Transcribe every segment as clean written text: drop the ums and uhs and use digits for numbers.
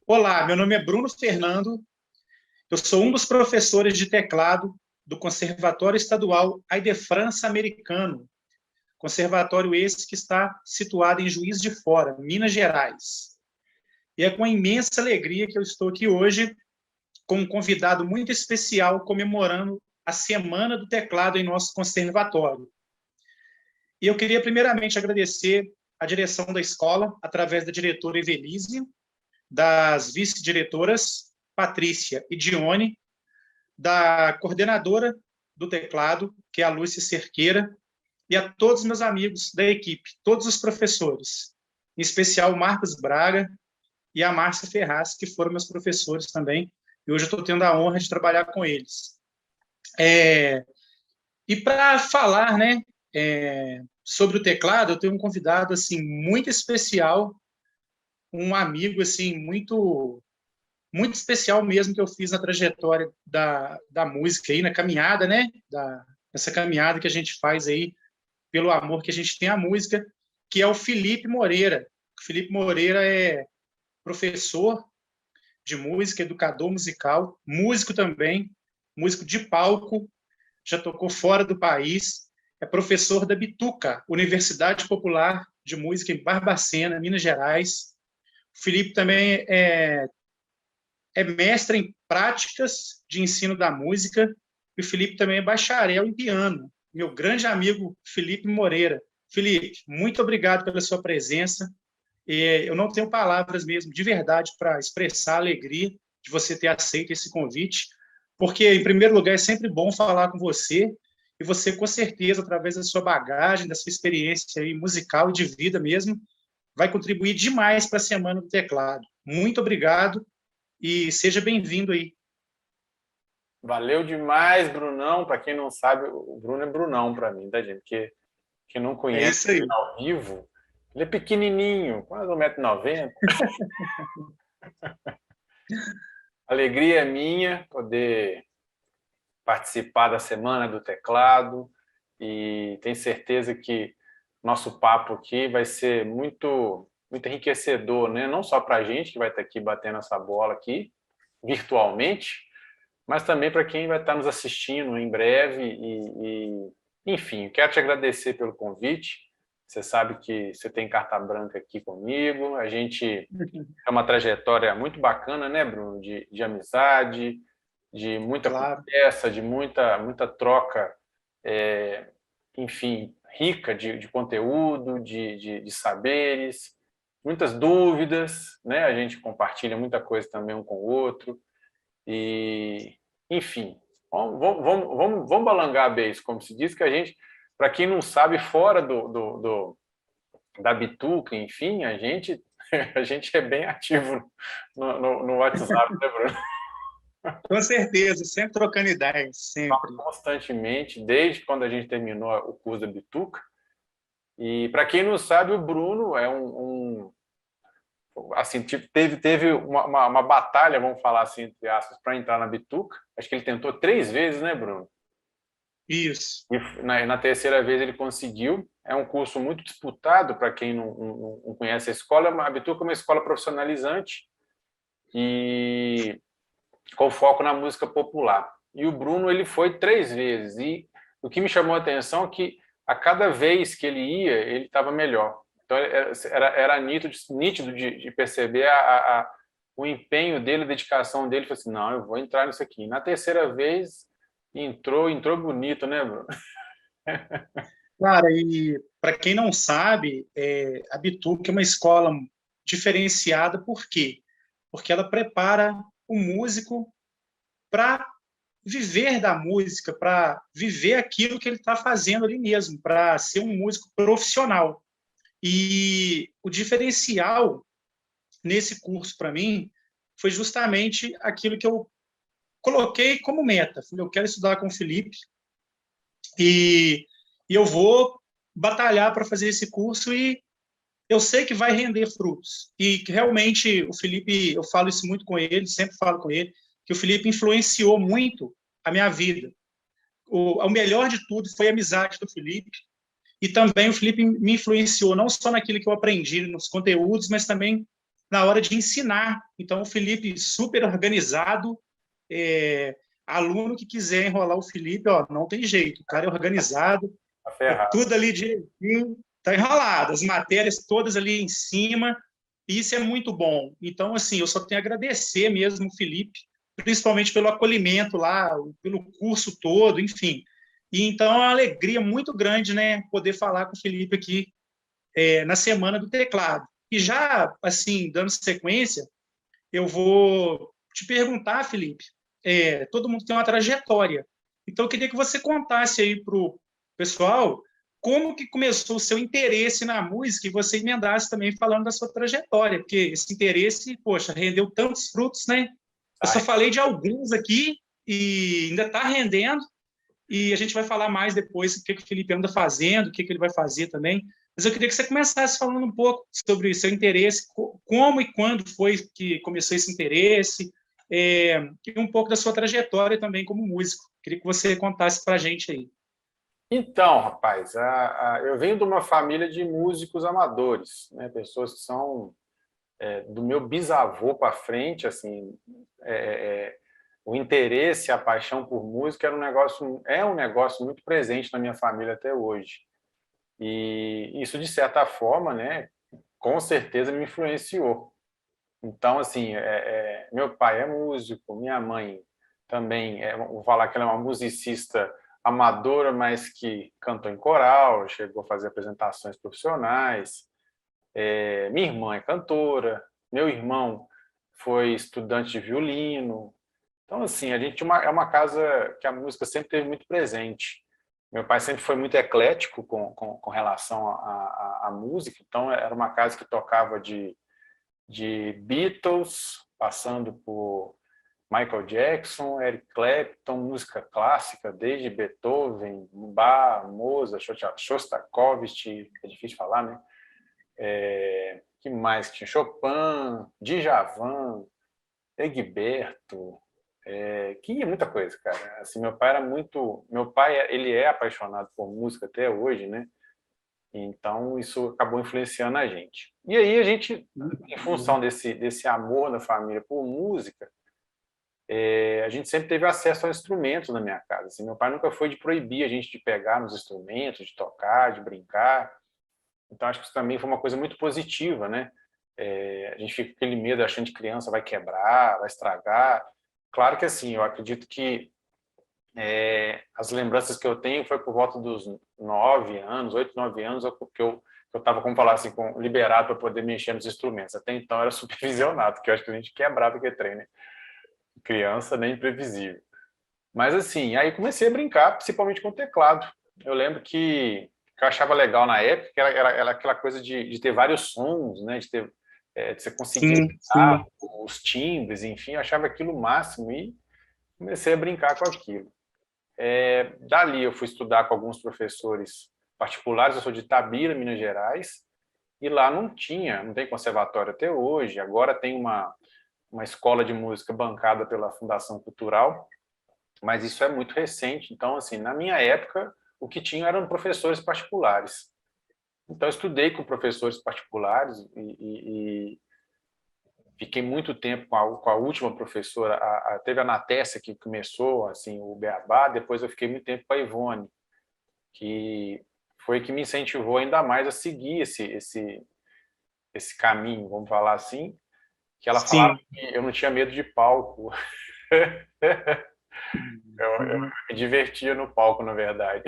Olá, meu nome é Bruno Fernando, eu sou um dos professores de teclado do Conservatório Estadual Aide-France Americano, conservatório esse que está situado em Juiz de Fora, Minas Gerais. E é com imensa alegria que eu estou aqui hoje com um convidado muito especial comemorando a Semana do Teclado em nosso conservatório. E eu queria primeiramente agradecer a direção da escola, através da diretora Evelise, das vice-diretoras Patrícia e Dione, da coordenadora do teclado, que é a Lúcia Cerqueira, e a todos os meus amigos da equipe, todos os professores, em especial o Marcos Braga e a Márcia Ferraz, que foram meus professores também, e hoje eu estou tendo a honra de trabalhar com eles. E para falar, né, sobre o teclado, eu tenho um convidado assim muito especial, um amigo assim muito especial mesmo que eu fiz na trajetória da música aí, na caminhada, né? Essa caminhada que a gente faz aí pelo amor que a gente tem à música, que é o Felipe Moreira. O Felipe Moreira é professor de música, educador musical, músico também, músico de palco, já tocou fora do país, é professor da Bituca, Universidade Popular de Música em Barbacena, Minas Gerais. O Felipe também é mestre em práticas de ensino da música, e o Felipe também é bacharel em piano. Meu grande amigo Felipe Moreira. Felipe, muito obrigado pela sua presença. Eu não tenho palavras mesmo, de verdade, para expressar a alegria de você ter aceito esse convite, porque, em primeiro lugar, é sempre bom falar com você, e você, com certeza, através da sua bagagem, da sua experiência aí, musical e de vida mesmo, vai contribuir demais para a Semana do Teclado. Muito obrigado e seja bem-vindo aí. Valeu demais, Brunão. Para quem não sabe, o Bruno é Brunão para mim, tá, gente? Porque quem não conhece ele ao vivo, ele é pequenininho, quase 1,90 m. Alegria é minha poder participar da Semana do Teclado e tenho certeza que nosso papo aqui vai ser muito enriquecedor, né? Não só para a gente que vai estar aqui batendo essa bola aqui virtualmente, mas também para quem vai estar nos assistindo em breve enfim, quero te agradecer pelo convite. Você sabe que você tem carta branca aqui comigo, a gente é uma trajetória muito bacana, né, Bruno, de amizade, de muita conversa, de muita troca, enfim, rica de conteúdo, de saberes, muitas dúvidas, né? A gente compartilha muita coisa também um com o outro. E, enfim, vamos balangar a base, como se diz, que a gente, para quem não sabe, fora da Bituca, enfim, a gente é bem ativo no WhatsApp, né, Bruno? Com certeza, sempre trocando ideias, sempre. Constantemente, desde quando a gente terminou o curso da Bituca. E, para quem não sabe, o Bruno é assim, teve uma batalha, vamos falar assim, entre aspas, para entrar na Bituca. Acho que ele tentou 3 vezes, né, Bruno? Isso. E na terceira vez ele conseguiu. É um curso muito disputado para quem não conhece a escola. A Bituca é uma escola profissionalizante e com foco na música popular. E o Bruno ele foi 3 vezes. E o que me chamou a atenção é que a cada vez que ele ia, ele estava melhor. Então era nítido de perceber o empenho dele, a dedicação dele. Falei assim, não, eu vou entrar nisso aqui. Na terceira vez entrou bonito, né, Bruno? Cara, e para quem não sabe, a Bituca é uma escola diferenciada, por quê? Porque ela prepara o músico para viver da música, para viver aquilo que ele está fazendo ali mesmo, para ser um músico profissional. E o diferencial nesse curso, para mim, foi justamente aquilo que eu coloquei como meta. Eu quero estudar com o Felipe e eu vou batalhar para fazer esse curso e eu sei que vai render frutos. E que realmente o Felipe, eu falo isso muito com ele, sempre falo com ele, que o Felipe influenciou muito a minha vida. O melhor de tudo foi a amizade do Felipe, e também o Felipe me influenciou não só naquilo que eu aprendi nos conteúdos, mas também na hora de ensinar. Então, o Felipe, super organizado, aluno que quiser enrolar o Felipe, ó, não tem jeito, o cara é organizado, Tá ferrado. tudo ali direitinho, tá enrolado, as matérias todas ali em cima, e isso é muito bom. Então, assim, eu só tenho a agradecer mesmo o Felipe, principalmente pelo acolhimento lá, pelo curso todo, enfim. E então é uma alegria muito grande, né, poder falar com o Felipe aqui na Semana do Teclado. E já, assim, dando sequência, eu vou te perguntar, Felipe, todo mundo tem uma trajetória. Então, eu queria que você contasse aí para o pessoal como que começou o seu interesse na música e você emendasse também falando da sua trajetória, porque esse interesse, poxa, rendeu tantos frutos, né? Eu só falei de alguns aqui e ainda está rendendo, e a gente vai falar mais depois o que o Felipe anda fazendo, o que ele vai fazer também. Mas eu queria que você começasse falando um pouco sobre o seu interesse, como e quando foi que começou esse interesse, e um pouco da sua trajetória também como músico. Queria que você contasse para a gente aí. Então, rapaz, eu venho de uma família de músicos amadores, né? Pessoas que são do meu bisavô para frente, assim, o interesse, a paixão por música é um negócio muito presente na minha família até hoje. E isso, de certa forma, né, com certeza me influenciou. Então, assim, meu pai é músico, minha mãe também, vou falar que ela é uma musicista amadora, mas que cantou em coral, chegou a fazer apresentações profissionais. Minha irmã é cantora, meu irmão foi estudante de violino. Então, assim, a gente é uma casa que a música sempre teve muito presente. Meu pai sempre foi muito eclético com relação à música, então era uma casa que tocava de Beatles, passando por Michael Jackson, Eric Clapton, música clássica, desde Beethoven, Bach, Mozart, Shostakovich, é difícil falar, né? Que mais? Tinha Chopin, Djavan, Egberto, que é muita coisa, cara. Assim, meu pai, ele é apaixonado por música até hoje, né? Então isso acabou influenciando a gente. E aí a gente, em função desse amor da família por música, a gente sempre teve acesso a instrumentos na minha casa. Assim, meu pai nunca foi de proibir a gente de pegar nos instrumentos, de tocar, de brincar. Então acho que isso também foi uma coisa muito positiva, né? A gente fica com aquele medo achando que criança vai quebrar, vai estragar. Claro que assim, eu acredito que as lembranças que eu tenho foi por volta dos 9 anos, 8, 9 anos, que eu estava, como falar assim, liberado para poder mexer nos instrumentos. Até então era supervisionado, porque eu acho que a gente quebrava que trem, né? Criança nem imprevisível. Mas assim, aí comecei a brincar, principalmente com o teclado. Eu lembro que eu achava legal na época, que era aquela coisa de ter vários sons, né? De você conseguir Sim, sim. os timbres, enfim, eu achava aquilo o máximo e comecei a brincar com aquilo. Dali eu fui estudar com alguns professores particulares, eu sou de Itabira, Minas Gerais, e lá não tem conservatório até hoje, agora tem uma escola de música bancada pela Fundação Cultural, mas isso é muito recente, então, assim, na minha época, o que tinha eram professores particulares. Então, eu estudei com professores particulares e fiquei muito tempo com a última professora, teve a Natécia que começou assim o beabá, depois eu fiquei muito tempo com a Ivone, que foi que me incentivou ainda mais a seguir esse caminho, vamos falar assim, que ela falava Sim. que eu não tinha medo de palco. Eu me divertia no palco, na verdade.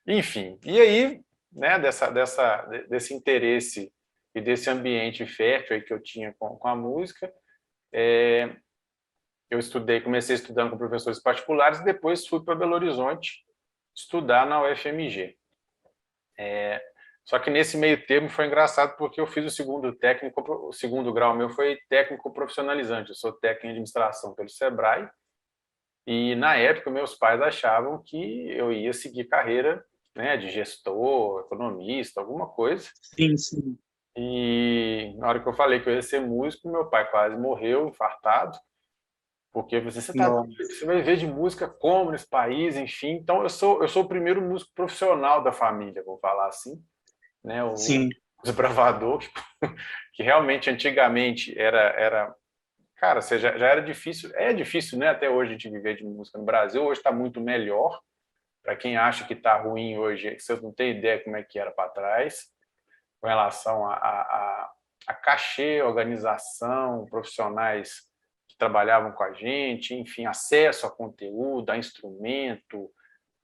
Enfim, e aí, né, desse interesse e desse ambiente fértil aí que eu tinha com a música, eu comecei estudando com professores particulares e depois fui para Belo Horizonte estudar na UFMG. Só que nesse meio termo foi engraçado porque eu fiz o segundo grau meu foi técnico profissionalizante. Eu sou técnico em administração pelo Sebrae e na época meus pais achavam que eu ia seguir carreira, né, de gestor, economista, alguma coisa. Sim, sim. E na hora que eu falei que eu ia ser músico, meu pai quase morreu, infartado. Porque você vai ver de música como nesse país, enfim. Então eu sou o primeiro músico profissional da família, vou falar assim, né? Sim. desbravador, que realmente antigamente era cara, você já era difícil, é difícil, né, até hoje a gente viver de música no Brasil, hoje está muito melhor. Para quem acha que está ruim hoje, você não tem ideia como é que era para trás, com relação a cachê, organização, profissionais que trabalhavam com a gente, enfim, acesso a conteúdo, a instrumento,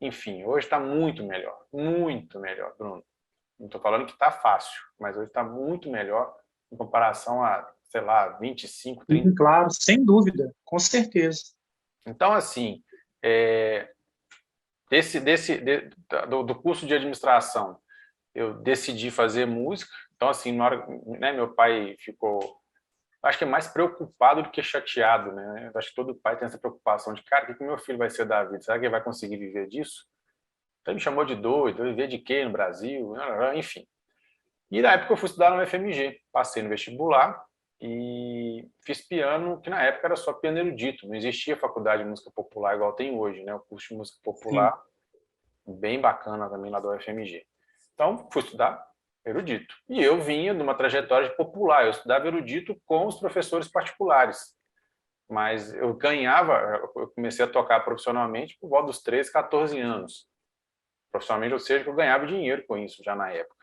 enfim, hoje está muito melhor, Bruno. Não estou falando que está fácil, mas hoje está muito melhor em comparação a, sei lá, 25, 30. Claro, sem dúvida, com certeza. Então, assim, é, do curso de administração, eu decidi fazer música. Então, assim, na hora, né, meu pai ficou, acho que é mais preocupado do que chateado, né? Acho que todo pai tem essa preocupação de, cara, o que o meu filho vai ser da vida? Será que ele vai conseguir viver disso? Então, ele me chamou de doido, viver de quê no Brasil? Enfim. E na época eu fui estudar no UFMG, passei no vestibular e fiz piano, que na época era só piano erudito, não existia faculdade de música popular igual tem hoje, né? O curso de música popular, sim, bem bacana também lá do UFMG. Então, fui estudar erudito. E eu vinha de uma trajetória de popular, eu estudava erudito com os professores particulares. Mas eu comecei a tocar profissionalmente por volta dos 13, 14 anos. Profissionalmente, ou seja, que eu ganhava dinheiro com isso já na época.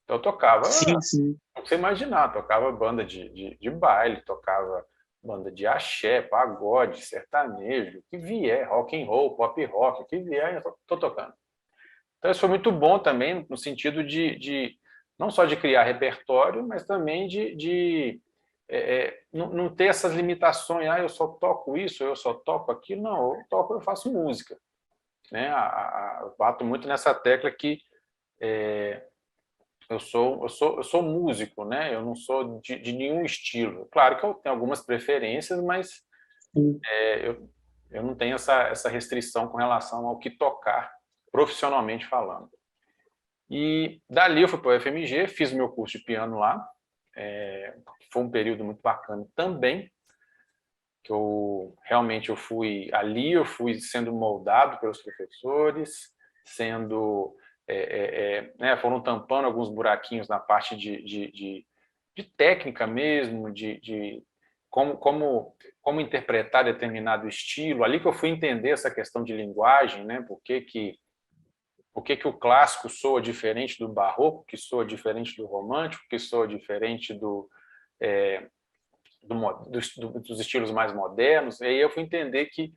Então eu tocava, Sim, sim. não sei imaginar, tocava banda de baile, tocava banda de axé, pagode, sertanejo, o que vier, rock and roll, pop rock, o que vier, eu tô tocando. Então isso foi muito bom também, no sentido de não só de criar repertório, mas também de não ter essas limitações, eu só toco isso, eu só toco aquilo, não, eu toco, eu faço música. Né? Eu bato muito nessa tecla que eu sou músico, né? Eu não sou de nenhum estilo. Claro que eu tenho algumas preferências, mas eu não tenho essa restrição com relação ao que tocar, profissionalmente falando. E dali eu fui para o UFMG, fiz o meu curso de piano lá. Foi um período muito bacana também, que eu fui sendo moldado pelos professores, foram tampando alguns buraquinhos na parte de técnica mesmo, de como interpretar determinado estilo. Ali que eu fui entender essa questão de linguagem, né? Por que o clássico soa diferente do barroco, que soa diferente do romântico, que soa diferente dos estilos mais modernos. E aí eu fui entender que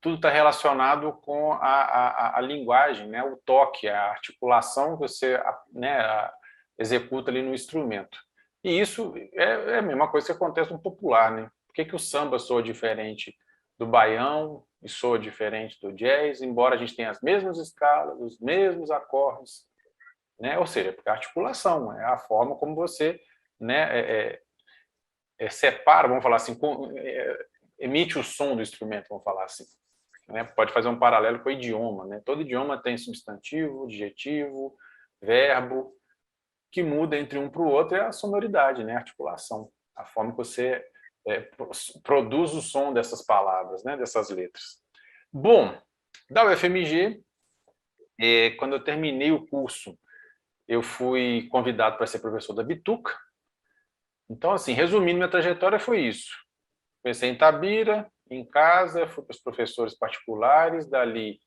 tudo está relacionado com a linguagem, né? O toque, a articulação que você, né, executa ali no instrumento. E isso é a mesma coisa que acontece no popular, né? Por que o samba soa diferente do baião e soa diferente do jazz, embora a gente tenha as mesmas escalas, os mesmos acordes, né? Ou seja, porque a articulação é a forma como você, né, separa, vamos falar assim, emite o som do instrumento, vamos falar assim. Né? Pode fazer um paralelo com o idioma, né? Todo idioma tem substantivo, adjetivo, verbo, que muda entre um para o outro é a sonoridade, né? A articulação, a forma que você produz o som dessas palavras, né? Dessas letras. Bom, da UFMG, quando eu terminei o curso, eu fui convidado para ser professor da Bituca. Então, assim, resumindo, minha trajetória foi isso. Comecei em Itabira, em casa, fui para os professores particulares, dali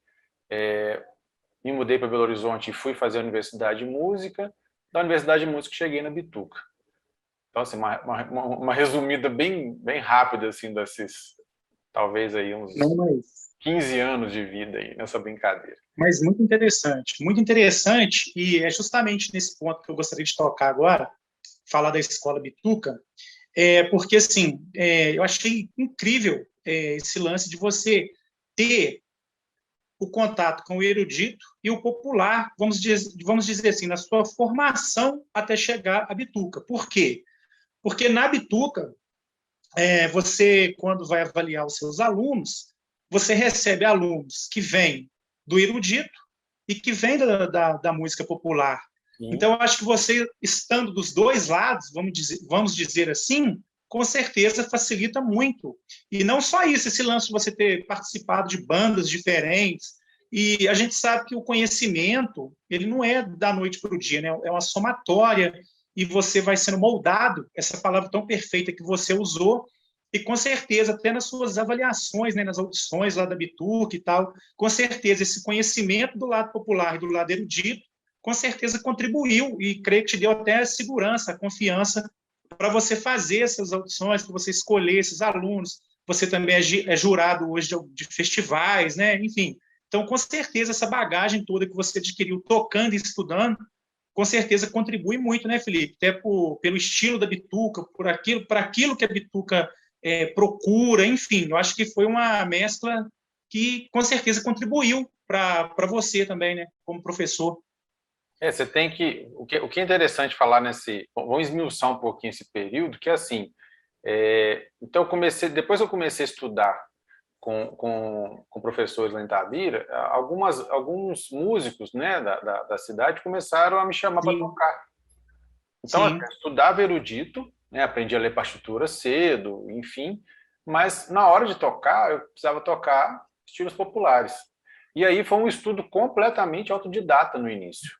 me mudei para Belo Horizonte e fui fazer a Universidade de Música. Da Universidade de Música cheguei na Bituca. Então, assim, uma resumida bem rápida, assim, desses, talvez aí uns 15 anos de vida aí nessa brincadeira. Mas muito interessante, e é justamente nesse ponto que eu gostaria de tocar agora, falar da Escola Bituca, porque, assim, eu achei incrível esse lance de você ter o contato com o erudito e o popular, vamos dizer assim, na sua formação até chegar à Bituca. Por quê? Porque na Bituca, você, quando vai avaliar os seus alunos, você recebe alunos que vêm do erudito e que vêm da música popular. Sim. Então, eu acho que você, estando dos dois lados, vamos dizer assim, com certeza facilita muito. E não só isso, esse lance de você ter participado de bandas diferentes, e a gente sabe que o conhecimento, ele não é da noite para o dia, né? É uma somatória, e você vai sendo moldado, essa palavra tão perfeita que você usou, e com certeza, até nas suas avaliações, né, nas audições lá da Bituca e tal, com certeza esse conhecimento do lado popular e do lado erudito, com certeza contribuiu e creio que te deu até a segurança, a confiança para você fazer essas audições, para você escolher esses alunos. Você também é jurado hoje de festivais, né? Enfim. Então, com certeza, essa bagagem toda que você adquiriu tocando e estudando, com certeza contribui muito, né, Felipe? Até pelo estilo da Bituca, para aquilo que a Bituca procura, enfim. Eu acho que foi uma mescla que, com certeza, contribuiu para você também, né, como professor. Você tem que... O que é interessante falar nesse... Vamos esmiuçar um pouquinho esse período, que é assim... Então, depois eu comecei a estudar com professores lá em Itabira, alguns músicos, né, da cidade começaram a me chamar para tocar. Então, eu estudava erudito, né, aprendi a ler partitura cedo, enfim, mas na hora de tocar, eu precisava tocar estilos populares. E aí foi um estudo completamente autodidata no início.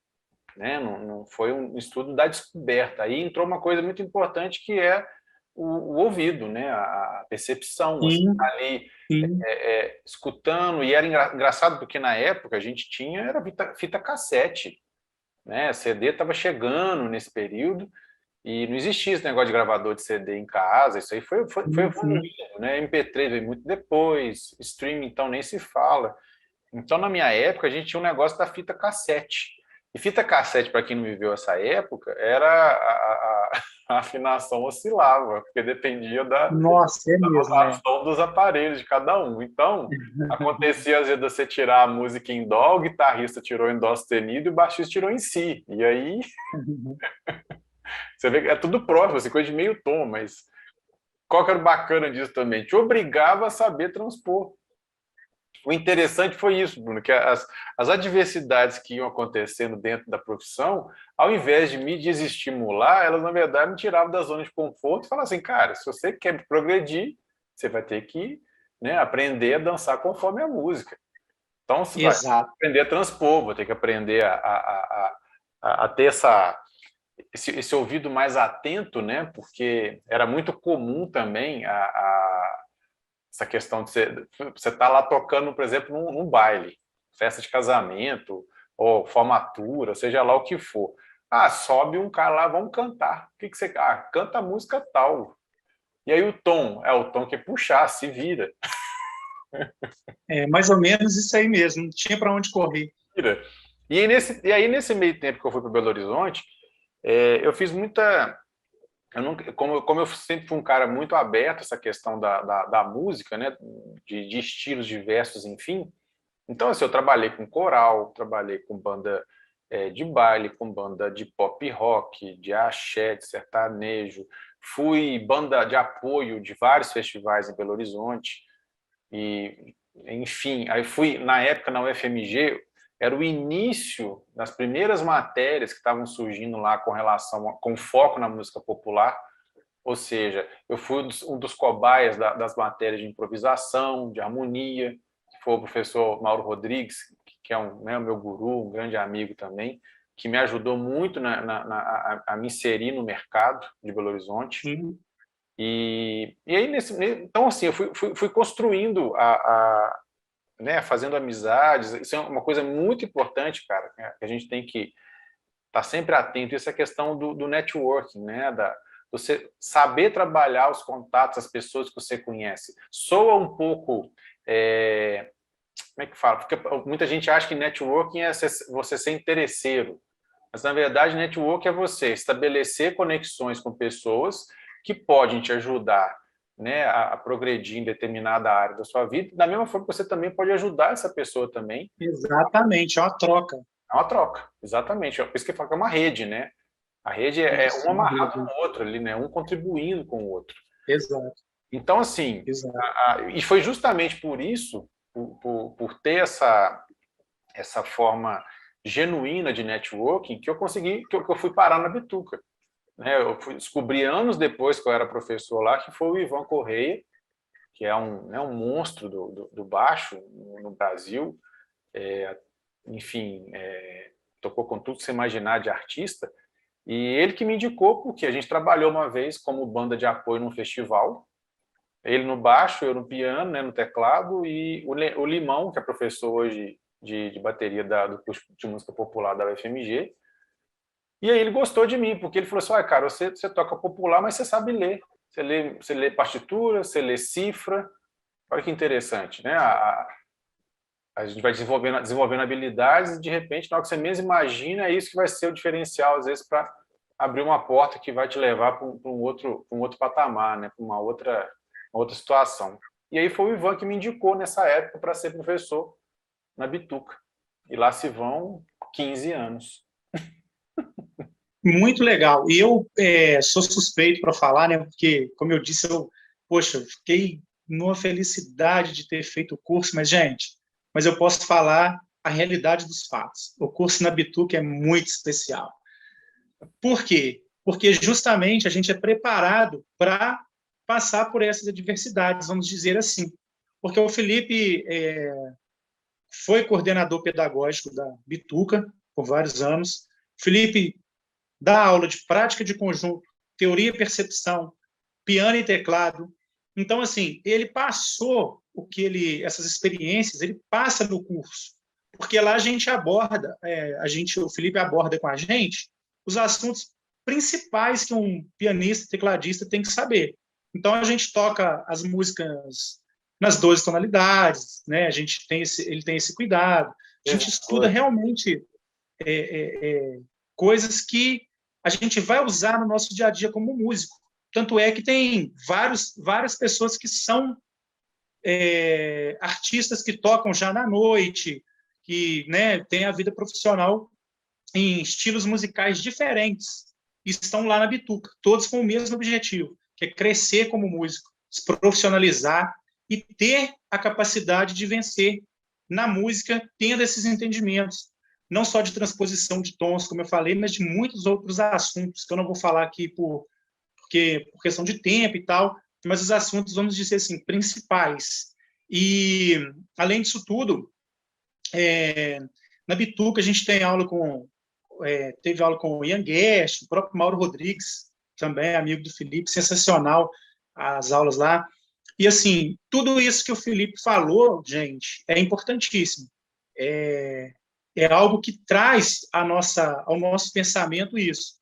Né? Não foi um estudo da descoberta. Aí entrou uma coisa muito importante que é o ouvido, né? A percepção, você tá ali escutando, e era engraçado porque na época a gente era fita cassete, né? CD estava chegando nesse período e não existia esse negócio de gravador de CD em casa, isso aí foi evoluindo, né? MP3 veio muito depois, streaming então nem se fala. Então na minha época a gente tinha um negócio da fita cassete. E fita cassete, para quem não viveu essa época, era a afinação oscilava, porque dependia da rotação dos aparelhos de cada um. Então, acontecia às vezes você tirar a música em dó, o guitarrista tirou em dó sustenido e o baixista tirou em si. E aí, você vê que é tudo próximo, assim, coisa de meio tom, mas qual que era o bacana disso também? Te obrigava a saber transpor. O interessante foi isso, Bruno, que as adversidades que iam acontecendo dentro da profissão, ao invés de me desestimular, elas, na verdade, me tiravam da zona de conforto e falavam assim, cara, se você quer progredir, você vai ter que, né, aprender a dançar conforme a música. Então, você vai aprender a transpor, vai ter que aprender a ter esse ouvido mais atento, né, porque era muito comum também essa questão de você estar lá tocando, por exemplo, num baile, festa de casamento, ou formatura, seja lá o que for. Sobe um cara lá, vamos cantar. O que você... canta a música tal. E aí o tom que é puxar, se vira. É mais ou menos isso aí mesmo, não tinha para onde correr. E aí, nesse meio tempo que eu fui para Belo Horizonte, eu fiz muita... como eu sempre fui um cara muito aberto a essa questão da música, né, de estilos diversos, enfim. Então, assim, eu trabalhei com coral, trabalhei com banda de baile, com banda de pop rock, de axé, de sertanejo. Fui banda de apoio de vários festivais em Belo Horizonte. E, enfim, aí fui, na época, na UFMG, era o início das primeiras matérias que estavam surgindo lá com foco na música popular, ou seja, eu fui um dos cobaias das matérias de improvisação, de harmonia, que foi o professor Mauro Rodrigues, que é o meu guru, um grande amigo também, que me ajudou muito a me inserir no mercado de Belo Horizonte. E aí, então, assim, eu fui construindo né, fazendo amizades. Isso é uma coisa muito importante, cara, que a gente tem que estar sempre atento. Isso é a questão do networking, né, você saber trabalhar os contatos, as pessoas que você conhece. Soa um pouco... como é que fala? Porque muita gente acha que networking é você ser interesseiro. Mas, na verdade, networking é você estabelecer conexões com pessoas que podem te ajudar, né, a progredir em determinada área da sua vida. Da mesma forma que você também pode ajudar essa pessoa também. Exatamente, é uma troca. É uma troca, exatamente. Por isso que fala que é uma rede, né? A rede é um amarrado com o outro ali, né? Um contribuindo com o outro. Exato. Então, assim, e foi justamente por isso, por ter essa forma genuína de networking, que eu consegui, que eu fui parar na Bituca. Né? Eu descobri anos depois que eu era professor lá, que foi o Ivan Correia, que é um monstro do baixo no Brasil, enfim, tocou com tudo que você imaginar de artista, E ele que me indicou, porque a gente trabalhou uma vez como banda de apoio num festival, ele no baixo, eu no piano, né, no teclado, e o Limão, que é professor hoje de bateria do curso de música popular da UFMG. E aí ele gostou de mim, porque ele falou assim, ah, cara, você toca popular, mas você sabe ler. Você lê partitura, você lê cifra. Olha que interessante, né? A gente vai desenvolvendo habilidades e, de repente, na hora que você mesmo imagina, é isso que vai ser o diferencial, às vezes, para abrir uma porta que vai te levar para um outro patamar, né? Para uma outra situação. E aí foi o Ivan que me indicou, nessa época, para ser professor na Bituca. E lá se vão 15 anos. Muito legal. E eu sou suspeito para falar, né? Porque, como eu disse, poxa, eu fiquei numa felicidade de ter feito o curso, mas eu posso falar a realidade dos fatos. O curso na Bituca é muito especial. Por quê? Porque justamente a gente é preparado para passar por essas adversidades, vamos dizer assim. Porque o Felipe foi coordenador pedagógico da Bituca por vários anos. O Felipe dá aula de prática de conjunto, teoria e percepção, piano e teclado. Então, assim, ele passou essas experiências, ele passa no curso, porque lá a gente aborda, o Felipe aborda com a gente os assuntos principais que um pianista, tecladista tem que saber. Então, a gente toca as músicas nas 12 tonalidades, né? Ele tem esse cuidado. A gente estuda realmente coisas que a gente vai usar no nosso dia a dia como músico. Tanto é que tem várias pessoas que são artistas que tocam já na noite, que, né, têm a vida profissional em estilos musicais diferentes e estão lá na Bituca, todos com o mesmo objetivo, que é crescer como músico, se profissionalizar e ter a capacidade de vencer na música, tendo esses entendimentos, não só de transposição de tons, como eu falei, mas de muitos outros assuntos, que eu não vou falar aqui por questão de tempo e tal, mas os assuntos, vamos dizer assim, principais. E, além disso tudo, na Bituca a gente teve aula com o Ian Guest, o próprio Mauro Rodrigues, também amigo do Felipe, sensacional as aulas lá. E, assim, tudo isso que o Felipe falou, gente, é importantíssimo. É algo que traz ao nosso pensamento isso,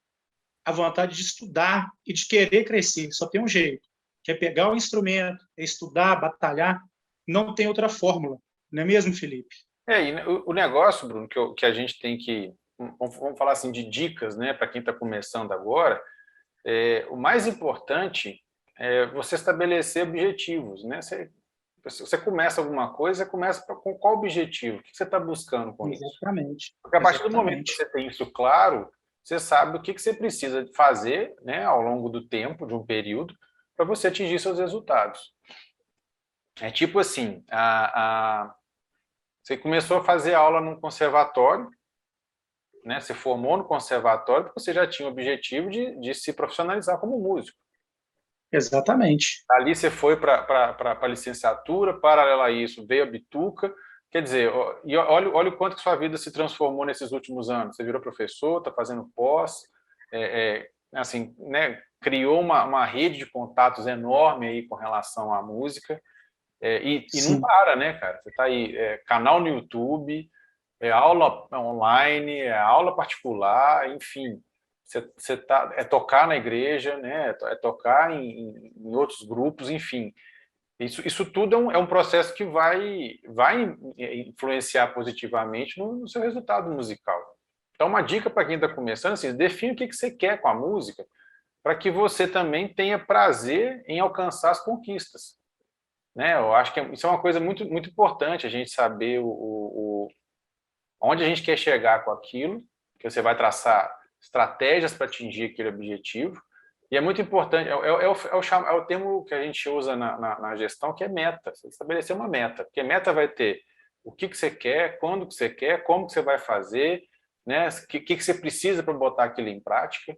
a vontade de estudar e de querer crescer. Só tem um jeito, que é pegar o instrumento, é estudar, batalhar. Não tem outra fórmula. Não é mesmo, Felipe? E o negócio, Bruno, que a gente tem que... Vamos falar assim de dicas, né, para quem está começando agora. O mais importante é você estabelecer objetivos, né? Você começa alguma coisa, você começa com qual objetivo? O que você está buscando com isso? Exatamente. Porque a partir do momento que você tem isso claro, você sabe o que você precisa fazer, né, ao longo do tempo, de um período, para você atingir seus resultados. É tipo assim, você começou a fazer aula num conservatório, né, você formou no conservatório porque você já tinha o objetivo de se profissionalizar como músico. Exatamente. Ali você foi para a licenciatura, paralela a isso veio a Bituca. Quer dizer, olha o quanto que sua vida se transformou nesses últimos anos. Você virou professor, está fazendo pós, assim, né, criou uma rede de contatos enorme aí com relação à música, e não para, né, cara? Você está aí, canal no YouTube, aula online, aula particular, enfim. Tocar na igreja, né? É tocar em outros grupos, enfim. Isso tudo é um processo que vai influenciar positivamente no seu resultado musical. Então, uma dica para quem está começando, assim, define o que você quer com a música, para que você também tenha prazer em alcançar as conquistas. Né? Eu acho que isso é uma coisa muito, muito importante, a gente saber onde a gente quer chegar com aquilo, que você vai traçar estratégias para atingir aquele objetivo. E é muito importante, é o termo que a gente usa na gestão, que é meta. Você estabelecer uma meta, porque meta vai ter o que você quer, quando que você quer, como que você vai fazer, né? O que você precisa para botar aquilo em prática.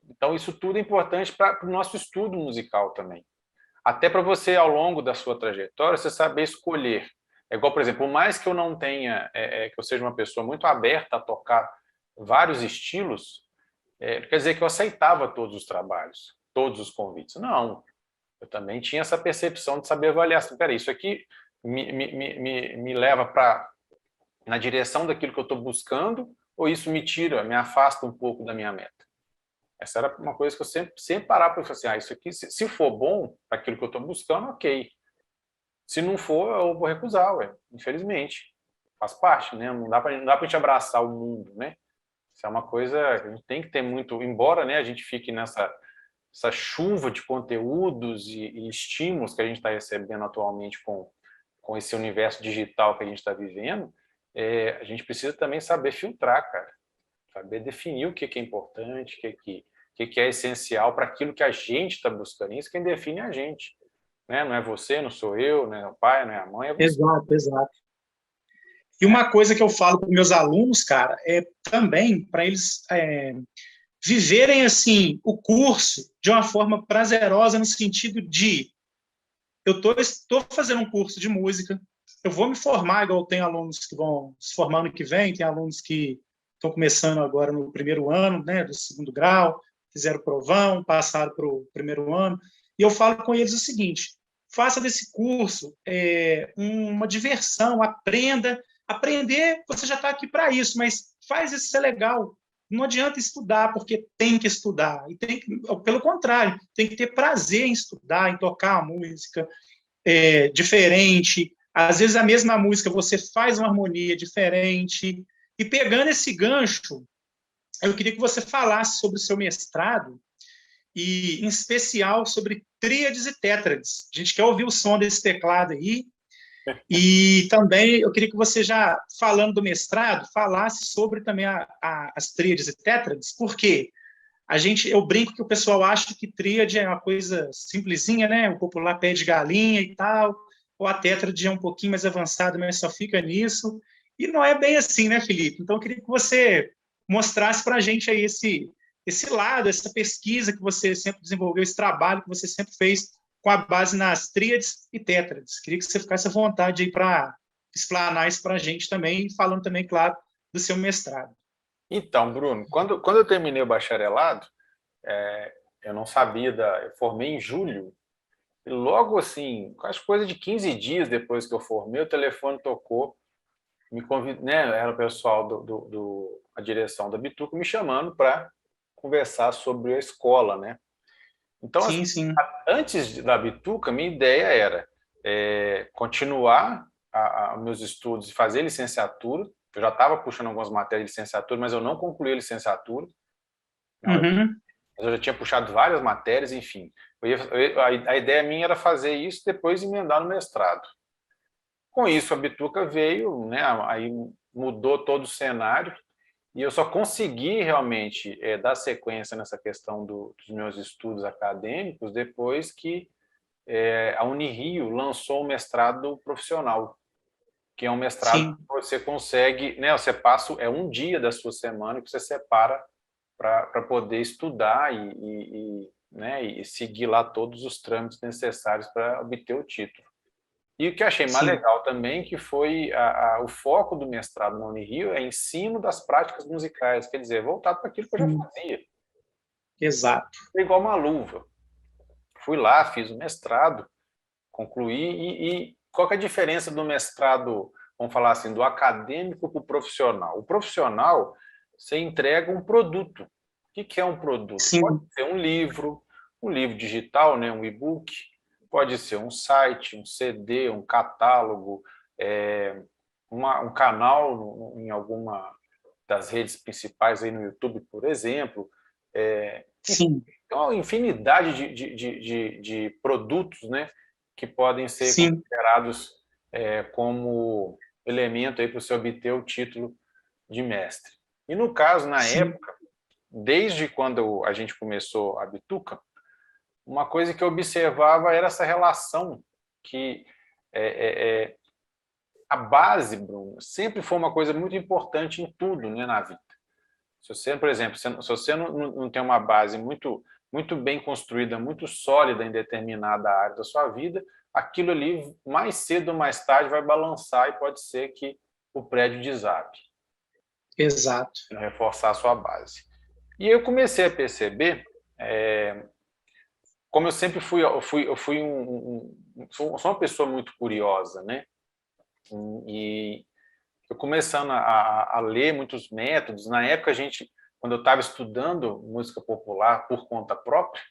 Então, isso tudo é importante para o nosso estudo musical também. Até para você, ao longo da sua trajetória, você saber escolher. É igual, por exemplo, por mais que eu não tenha, que eu seja uma pessoa muito aberta a tocar vários estilos, Não quer dizer que eu aceitava todos os trabalhos, todos os convites. Não, eu também tinha essa percepção de saber avaliar. Assim, peraí, isso aqui me leva na direção daquilo que eu estou buscando, ou isso me tira, me afasta um pouco da minha meta? Essa era uma coisa que eu sempre parava para pensar, isso aqui, se for bom para aquilo que eu estou buscando, ok. Se não for, eu vou recusar, ué. Infelizmente. Faz parte, né? Não dá para a gente abraçar o mundo, né? Isso é uma coisa que a gente tem que ter muito, embora, né, a gente fique essa chuva de conteúdos e estímulos que a gente está recebendo atualmente com esse universo digital que a gente está vivendo, a gente precisa também saber filtrar, cara. Saber definir o que é importante, o que é essencial para aquilo que a gente está buscando. Isso quem define é a gente. Né? Não é você, não sou eu, não é o pai, não é a mãe, é você. Exato, exato. E uma coisa que eu falo para meus alunos, cara, é também para eles viverem assim o curso de uma forma prazerosa no sentido de eu estou fazendo um curso de música, eu vou me formar, igual tem alunos que vão se formar ano que vem, tem alunos que estão começando agora no primeiro ano, né, do segundo grau, fizeram o provão, passaram para o primeiro ano, e eu falo com eles o seguinte: faça desse curso uma diversão, aprender, você já está aqui para isso, mas faz isso ser legal. Não adianta estudar porque tem que estudar. Pelo contrário, tem que ter prazer em estudar, em tocar a música diferente. Às vezes a mesma música você faz uma harmonia diferente. E pegando esse gancho, eu queria que você falasse sobre o seu mestrado e, em especial, sobre tríades e tétrades. A gente quer ouvir o som desse teclado aí. E também eu queria que você, já falando do mestrado, falasse sobre também as tríades e tétrades, porque eu brinco que o pessoal acha que tríade é uma coisa simplesinha, né? O popular pé de galinha e tal, ou a tétrade é um pouquinho mais avançada, mas só fica nisso. E não é bem assim, né, Felipe? Então eu queria que você mostrasse para a gente aí esse lado, essa pesquisa que você sempre desenvolveu, esse trabalho que você sempre fez com a base nas tríades e tétrades. Queria que você ficasse à vontade aí para explanar isso para a gente também, falando também, claro, do seu mestrado. Então, Bruno, quando eu terminei o bacharelado, eu não sabia, eu formei em julho, e logo assim, quase coisa de 15 dias depois que eu formei, o telefone tocou, me convidou, né, era o pessoal a direção da Bituca me chamando para conversar sobre a escola, né? Então, Sim, assim, sim. antes da Bituca, minha ideia era continuar meus estudos e fazer licenciatura. Eu já estava puxando algumas matérias de licenciatura, mas eu não concluí a licenciatura. Uhum. Eu já tinha puxado várias matérias, enfim. A ideia minha era fazer isso depois emendar no mestrado. Com isso, a Bituca veio, né, aí mudou todo o cenário, e eu só consegui realmente dar sequência nessa questão dos meus estudos acadêmicos depois que a Unirio lançou o mestrado profissional, que é um mestrado Sim. que você consegue, né, você passa, um dia da sua semana que você separa para poder estudar né, e seguir lá todos os trâmites necessários para obter o título. E o que eu achei mais Sim. legal também, que foi o foco do mestrado na Unirio é ensino das práticas musicais, quer dizer, voltado para aquilo que eu já fazia. Exato. É igual uma luva. Fui lá, fiz o mestrado, concluí, e qual que é a diferença do mestrado, vamos falar assim, do acadêmico para o profissional? O profissional, você entrega um produto. O que é um produto? Sim. Pode ser um livro digital, né, um e-book, pode ser um site, um CD, um catálogo, um canal em alguma das redes principais aí no YouTube, por exemplo. Sim. Então, uma infinidade de produtos, né, que podem ser Sim. considerados como elemento para você obter o título de mestre. E no caso, na época, desde quando a gente começou a Bituca, uma coisa que eu observava era essa relação que a base, Bruno, sempre foi uma coisa muito importante em tudo, né, na vida. Se você, por exemplo, se você não tem uma base muito bem construída, muito sólida em determinada área da sua vida, aquilo ali, mais cedo ou mais tarde, vai balançar e pode ser que o prédio desabe. Exato. Reforçar a sua base. E eu comecei a perceber, como eu sempre fui, sou uma pessoa muito curiosa, né? E eu começando a ler muitos métodos. Na época, quando eu estava estudando música popular por conta própria,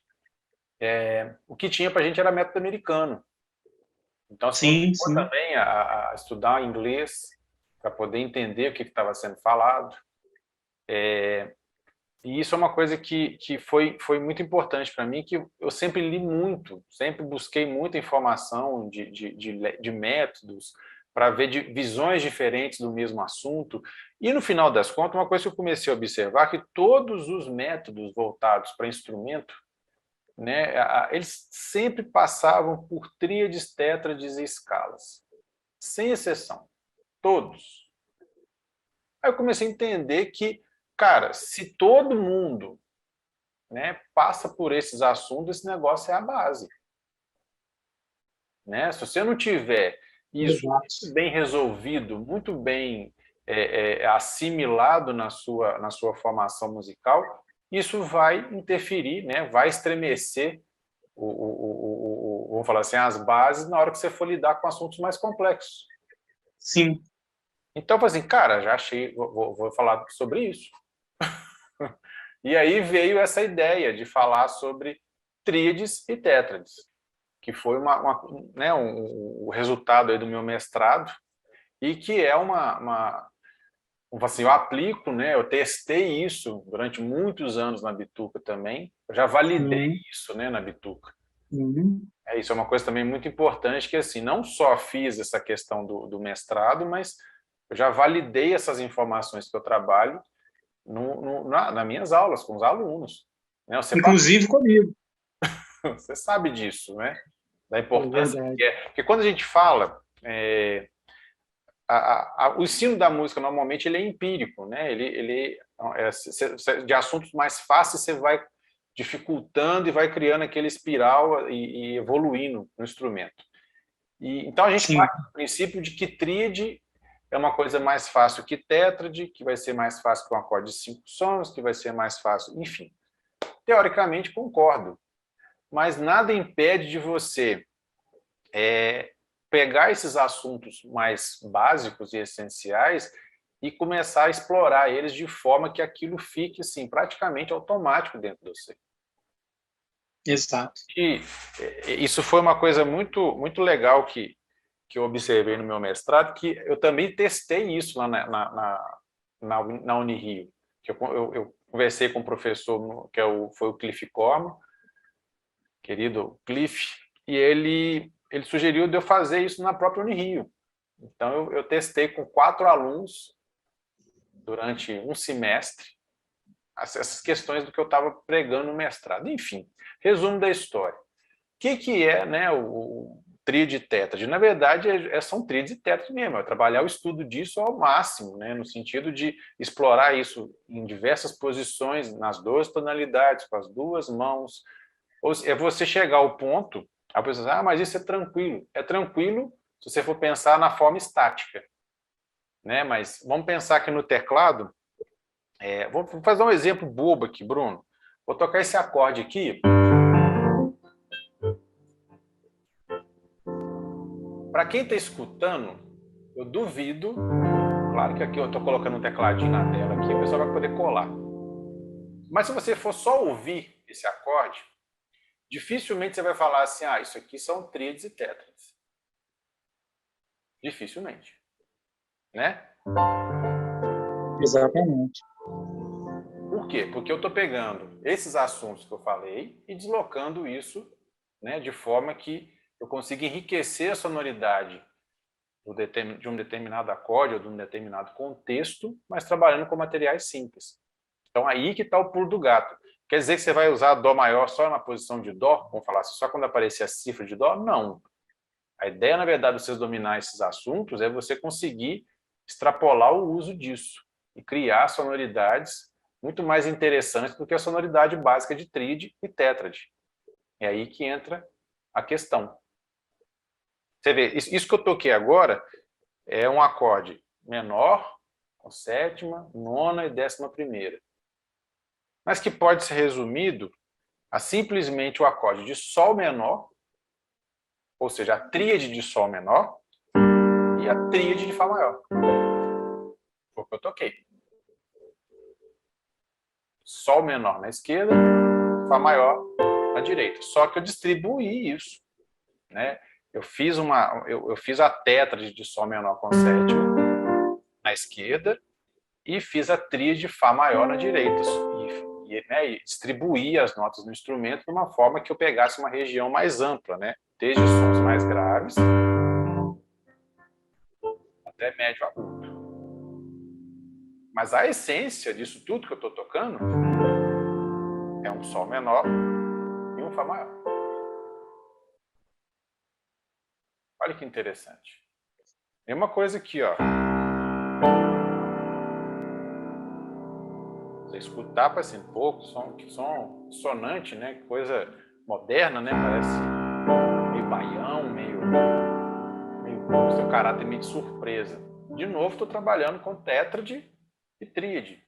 o que tinha para a gente era método americano. Então, isso me Sim, levou sim. também a estudar inglês para poder entender o que estava sendo falado. E isso é uma coisa que foi muito importante para mim, que eu sempre li muito, sempre busquei muita informação de métodos, para ver visões diferentes do mesmo assunto. E, no final das contas, uma coisa que eu comecei a observar, que todos os métodos voltados para instrumento, né, eles sempre passavam por tríades, tétrades e escalas, sem exceção, todos. Aí eu comecei a entender que, cara, se todo mundo, né, passa por esses assuntos, esse negócio é a base. Né? Se você não tiver isso muito Exato. bem resolvido, muito bem assimilado na sua formação musical, isso vai interferir, né? Vai estremecer, vamos falar assim, as bases na hora que você for lidar com assuntos mais complexos. Sim. Então, eu falei assim, cara, já achei, vou falar sobre isso. E aí veio essa ideia de falar sobre tríades e tétrades, que foi né, o resultado aí do meu mestrado, e que é assim, eu aplico, né, eu testei isso durante muitos anos na Bituca também, eu já validei Sim. isso, né, na Bituca. Sim. Isso é uma coisa também muito importante, que assim, não só fiz essa questão do mestrado, mas eu já validei essas informações que eu trabalho nas minhas aulas, com os alunos. Né? Inclusive comigo. Você sabe disso, né? Da É importância verdade. que é. Porque quando a gente fala, o ensino da música normalmente ele é empírico, né? De assuntos mais fáceis você vai dificultando e vai criando aquele espiral e evoluindo no instrumento. Então a gente Sim. parte do princípio de que tríade é uma coisa mais fácil que tétrade, que vai ser mais fácil que um acorde de 5 sons, que vai ser mais fácil, enfim. Teoricamente concordo, mas nada impede de você pegar esses assuntos mais básicos e essenciais e começar a explorar eles de forma que aquilo fique assim, praticamente automático dentro de você. Exato. E isso foi uma coisa muito, muito legal que eu observei no meu mestrado, que eu também testei isso lá na Unirio. Eu conversei com o professor, que foi o Cliff Corman, querido Cliff, e ele sugeriu de eu fazer isso na própria Unirio. Então, eu testei com 4 alunos durante um semestre essas questões do que eu estava pregando no mestrado. Enfim, resumo da história. O que é, né, o tríade e tétrade? Na verdade, são tríades e tétrades mesmo. É trabalhar o estudo disso ao máximo, né, no sentido de explorar isso em diversas posições, nas 2 tonalidades, com as 2 mãos. É você chegar ao ponto, a pessoa diz, mas isso é tranquilo. É tranquilo se você for pensar na forma estática. Né? Mas vamos pensar que no teclado, vou fazer um exemplo bobo aqui, Bruno. Vou tocar esse acorde aqui. Para quem está escutando, eu duvido, claro que aqui eu estou colocando um tecladinho na tela aqui, o pessoal vai poder colar. Mas se você for só ouvir esse acorde, dificilmente você vai falar assim, isso aqui são tríades e tétrades. Dificilmente. Né? Exatamente. Por quê? Porque eu estou pegando esses assuntos que eu falei e deslocando isso, né, de forma que eu consiga enriquecer a sonoridade de um determinado acorde ou de um determinado contexto, mas trabalhando com materiais simples. Então, aí que está o pulo do gato. Quer dizer que você vai usar Dó maior só na posição de Dó? Vamos falar assim, só quando aparecer a cifra de Dó? Não. A ideia, na verdade, de você dominar esses assuntos é você conseguir extrapolar o uso disso e criar sonoridades muito mais interessantes do que a sonoridade básica de tríade e tétrade. É aí que entra a questão. Você vê, isso que eu toquei agora é um acorde menor, com sétima, nona e 11ª. mas que pode ser resumido a simplesmente o acorde de Sol menor, ou seja, a tríade de Sol menor e a tríade de Fá maior. Foi o que eu toquei. Sol menor na esquerda, Fá maior na direita. Só que eu distribuí isso, né? Eu fiz a tétrade de Sol menor com sétima na esquerda e fiz a tríade de Fá maior na direita. E distribuí as notas no instrumento de uma forma que eu pegasse uma região mais ampla, né? Desde sons mais graves até médio agudo. Mas a essência disso tudo que eu estou tocando é um Sol menor e um Fá maior. Olha que interessante. Mesma coisa aqui, ó. Você escutar parece um pouco, som sonante, né? Coisa moderna, né? Parece meio baião, meio seu caráter meio de surpresa. De novo, estou trabalhando com tétrade e tríade.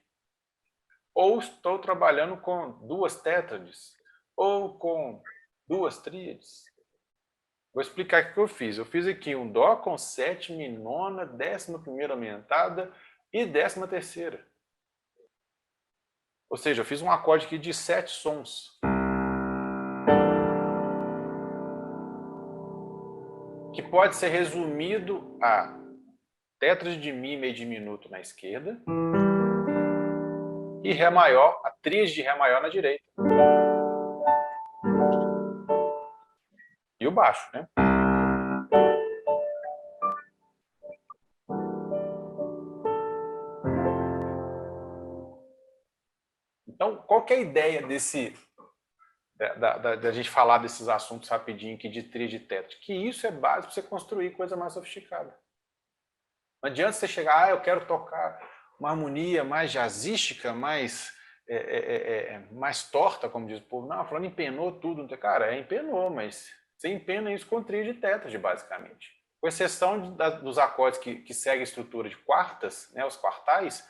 Ou estou trabalhando com duas tétrades, ou com duas tríades. Vou explicar o que eu fiz. Eu fiz aqui um Dó com sétima e nona, 11ª aumentada e 13ª. Ou seja, eu fiz um acorde aqui de 7 sons. Que pode ser resumido a tétrade de Mi meio diminuto na esquerda e Ré maior, a tríade de Ré maior na direita. E o baixo, né? Então, qual que é a ideia da gente falar desses assuntos rapidinho aqui de tríade e tétrade? Que isso é básico para você construir coisa mais sofisticada. Não adianta você chegar, eu quero tocar uma harmonia mais jazzística, mais torta, como diz o povo. Não, falando empenou tudo. Cara, empenou, mas você empena isso com tríade e tétrade, basicamente. Com exceção dos acordes que seguem a estrutura de quartas, né, os quartais,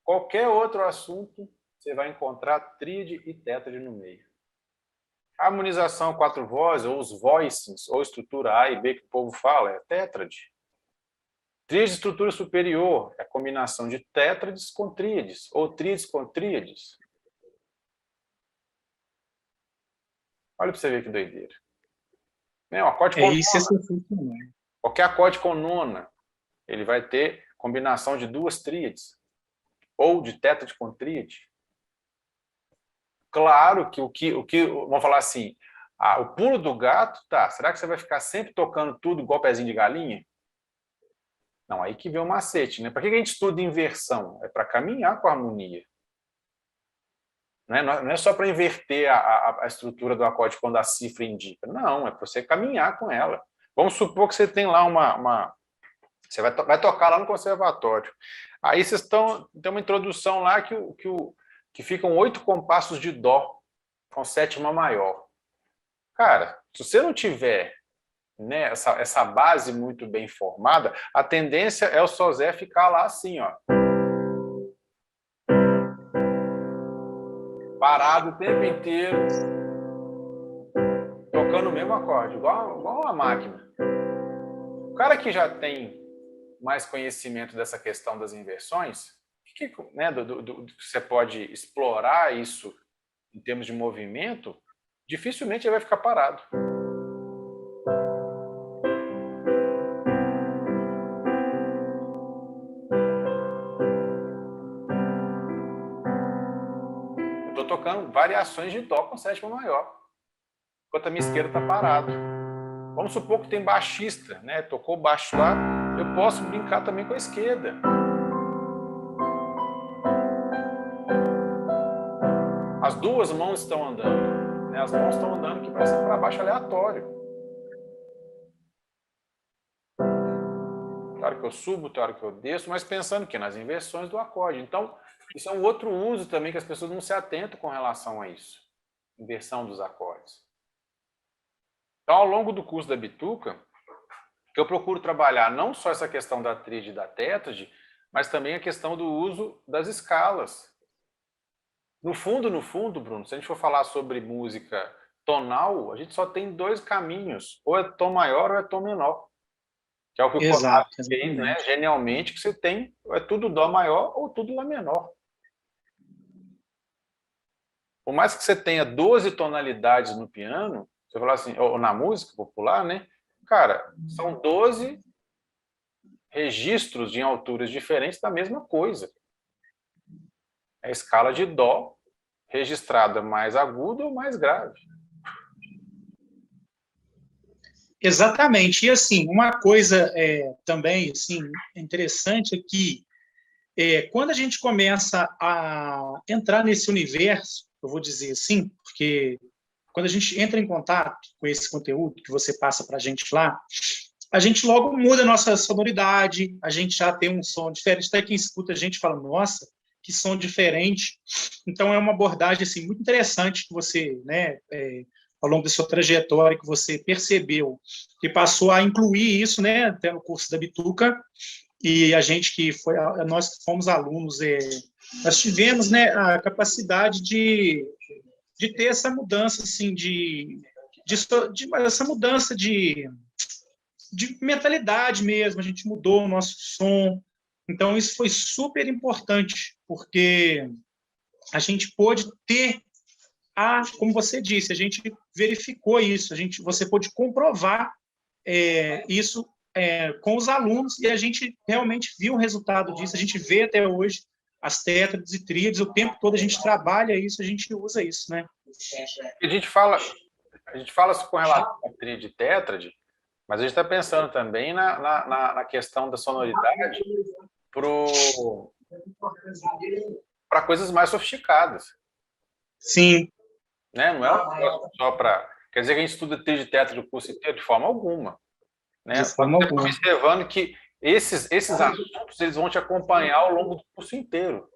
qualquer outro assunto você vai encontrar tríade e tétrade no meio. A harmonização 4 vozes, ou os voicings, ou estrutura A e B que o povo fala, é tétrade. Tríade de estrutura superior é a combinação de tétrades com tríades, ou tríades com tríades. Olha para você ver que doideira. Um acorde com nona. Qualquer acorde com nona, ele vai ter combinação de duas tríades, ou de tétrade com tríade. Claro que vamos falar assim, o pulo do gato, tá, será que você vai ficar sempre tocando tudo igual pezinho de galinha? Não, aí que vem o macete, né? Para que a gente estuda inversão? É para caminhar com a harmonia. Não é só para inverter a estrutura do acorde quando a cifra indica. Não, é para você caminhar com ela. Vamos supor que você tem lá você vai tocar lá no conservatório. Aí vocês tem uma introdução lá que ficam 8 compassos de Dó, com sétima maior. Cara, se você não tiver, né, essa base muito bem formada, a tendência é o Sozé ficar lá assim, ó. Parado o tempo inteiro, tocando o mesmo acorde, igual uma máquina. O cara que já tem mais conhecimento dessa questão das inversões, né, você pode explorar isso em termos de movimento, dificilmente ele vai ficar parado. Eu estou tocando variações de Dó com sétima maior, enquanto a minha esquerda está parada. Vamos supor que tem baixista, né? Tocou baixo lá, eu posso brincar também com a esquerda. As duas mãos estão andando, né? As mãos estão andando aqui para cima e para baixo aleatório. Tem hora que eu subo, tem hora que eu desço, mas pensando que nas inversões do acorde. Então, isso é um outro uso também que as pessoas não se atentam com relação a isso. Inversão dos acordes. Então, ao longo do curso da Bituca, que eu procuro trabalhar não só essa questão da tríade e da tétrade, mas também a questão do uso das escalas. No fundo, Bruno, se a gente for falar sobre música tonal, a gente só tem dois caminhos, ou é tom maior ou é tom menor, que é o que o Conrado Exato, fez, né, exatamente. genialmente, que você tem, ou é tudo dó maior ou tudo lá menor. Por mais que você tenha 12 tonalidades no piano, você falar assim, ou na música popular, né, cara, são 12 registros em alturas diferentes da mesma coisa. É a escala de dó registrada mais aguda ou mais grave. Exatamente. E, assim, uma coisa também assim, interessante é que quando a gente começa a entrar nesse universo, eu vou dizer assim, porque quando a gente entra em contato com esse conteúdo que você passa para a gente lá, a gente logo muda a nossa sonoridade, a gente já tem um som diferente, até quem escuta a gente fala, nossa, que som diferente. Então, é uma abordagem assim, muito interessante que você, né, ao longo da sua trajetória, que você percebeu e passou a incluir isso, né, até no curso da Bituca, e a gente que foi, nós que fomos alunos, nós tivemos, né, a capacidade de ter essa mudança, assim, essa mudança de mentalidade mesmo, a gente mudou o nosso som, então isso foi super importante, porque a gente pôde ter como você disse, a gente verificou isso, você pôde comprovar isso com os alunos e a gente realmente viu o resultado disso, a gente vê até hoje as tétrades e tríades, o tempo todo a gente trabalha isso, a gente usa isso, né? A gente fala com relação à tríade e tétrade, mas a gente está pensando também na questão da sonoridade para coisas mais sofisticadas. Sim. Né? Não é um negócio só para... Quer dizer que a gente estuda tríade e tétrade o curso inteiro? De forma alguma. Né? De Só que forma você está alguma. observando que esses assuntos eles vão te acompanhar ao longo do curso inteiro.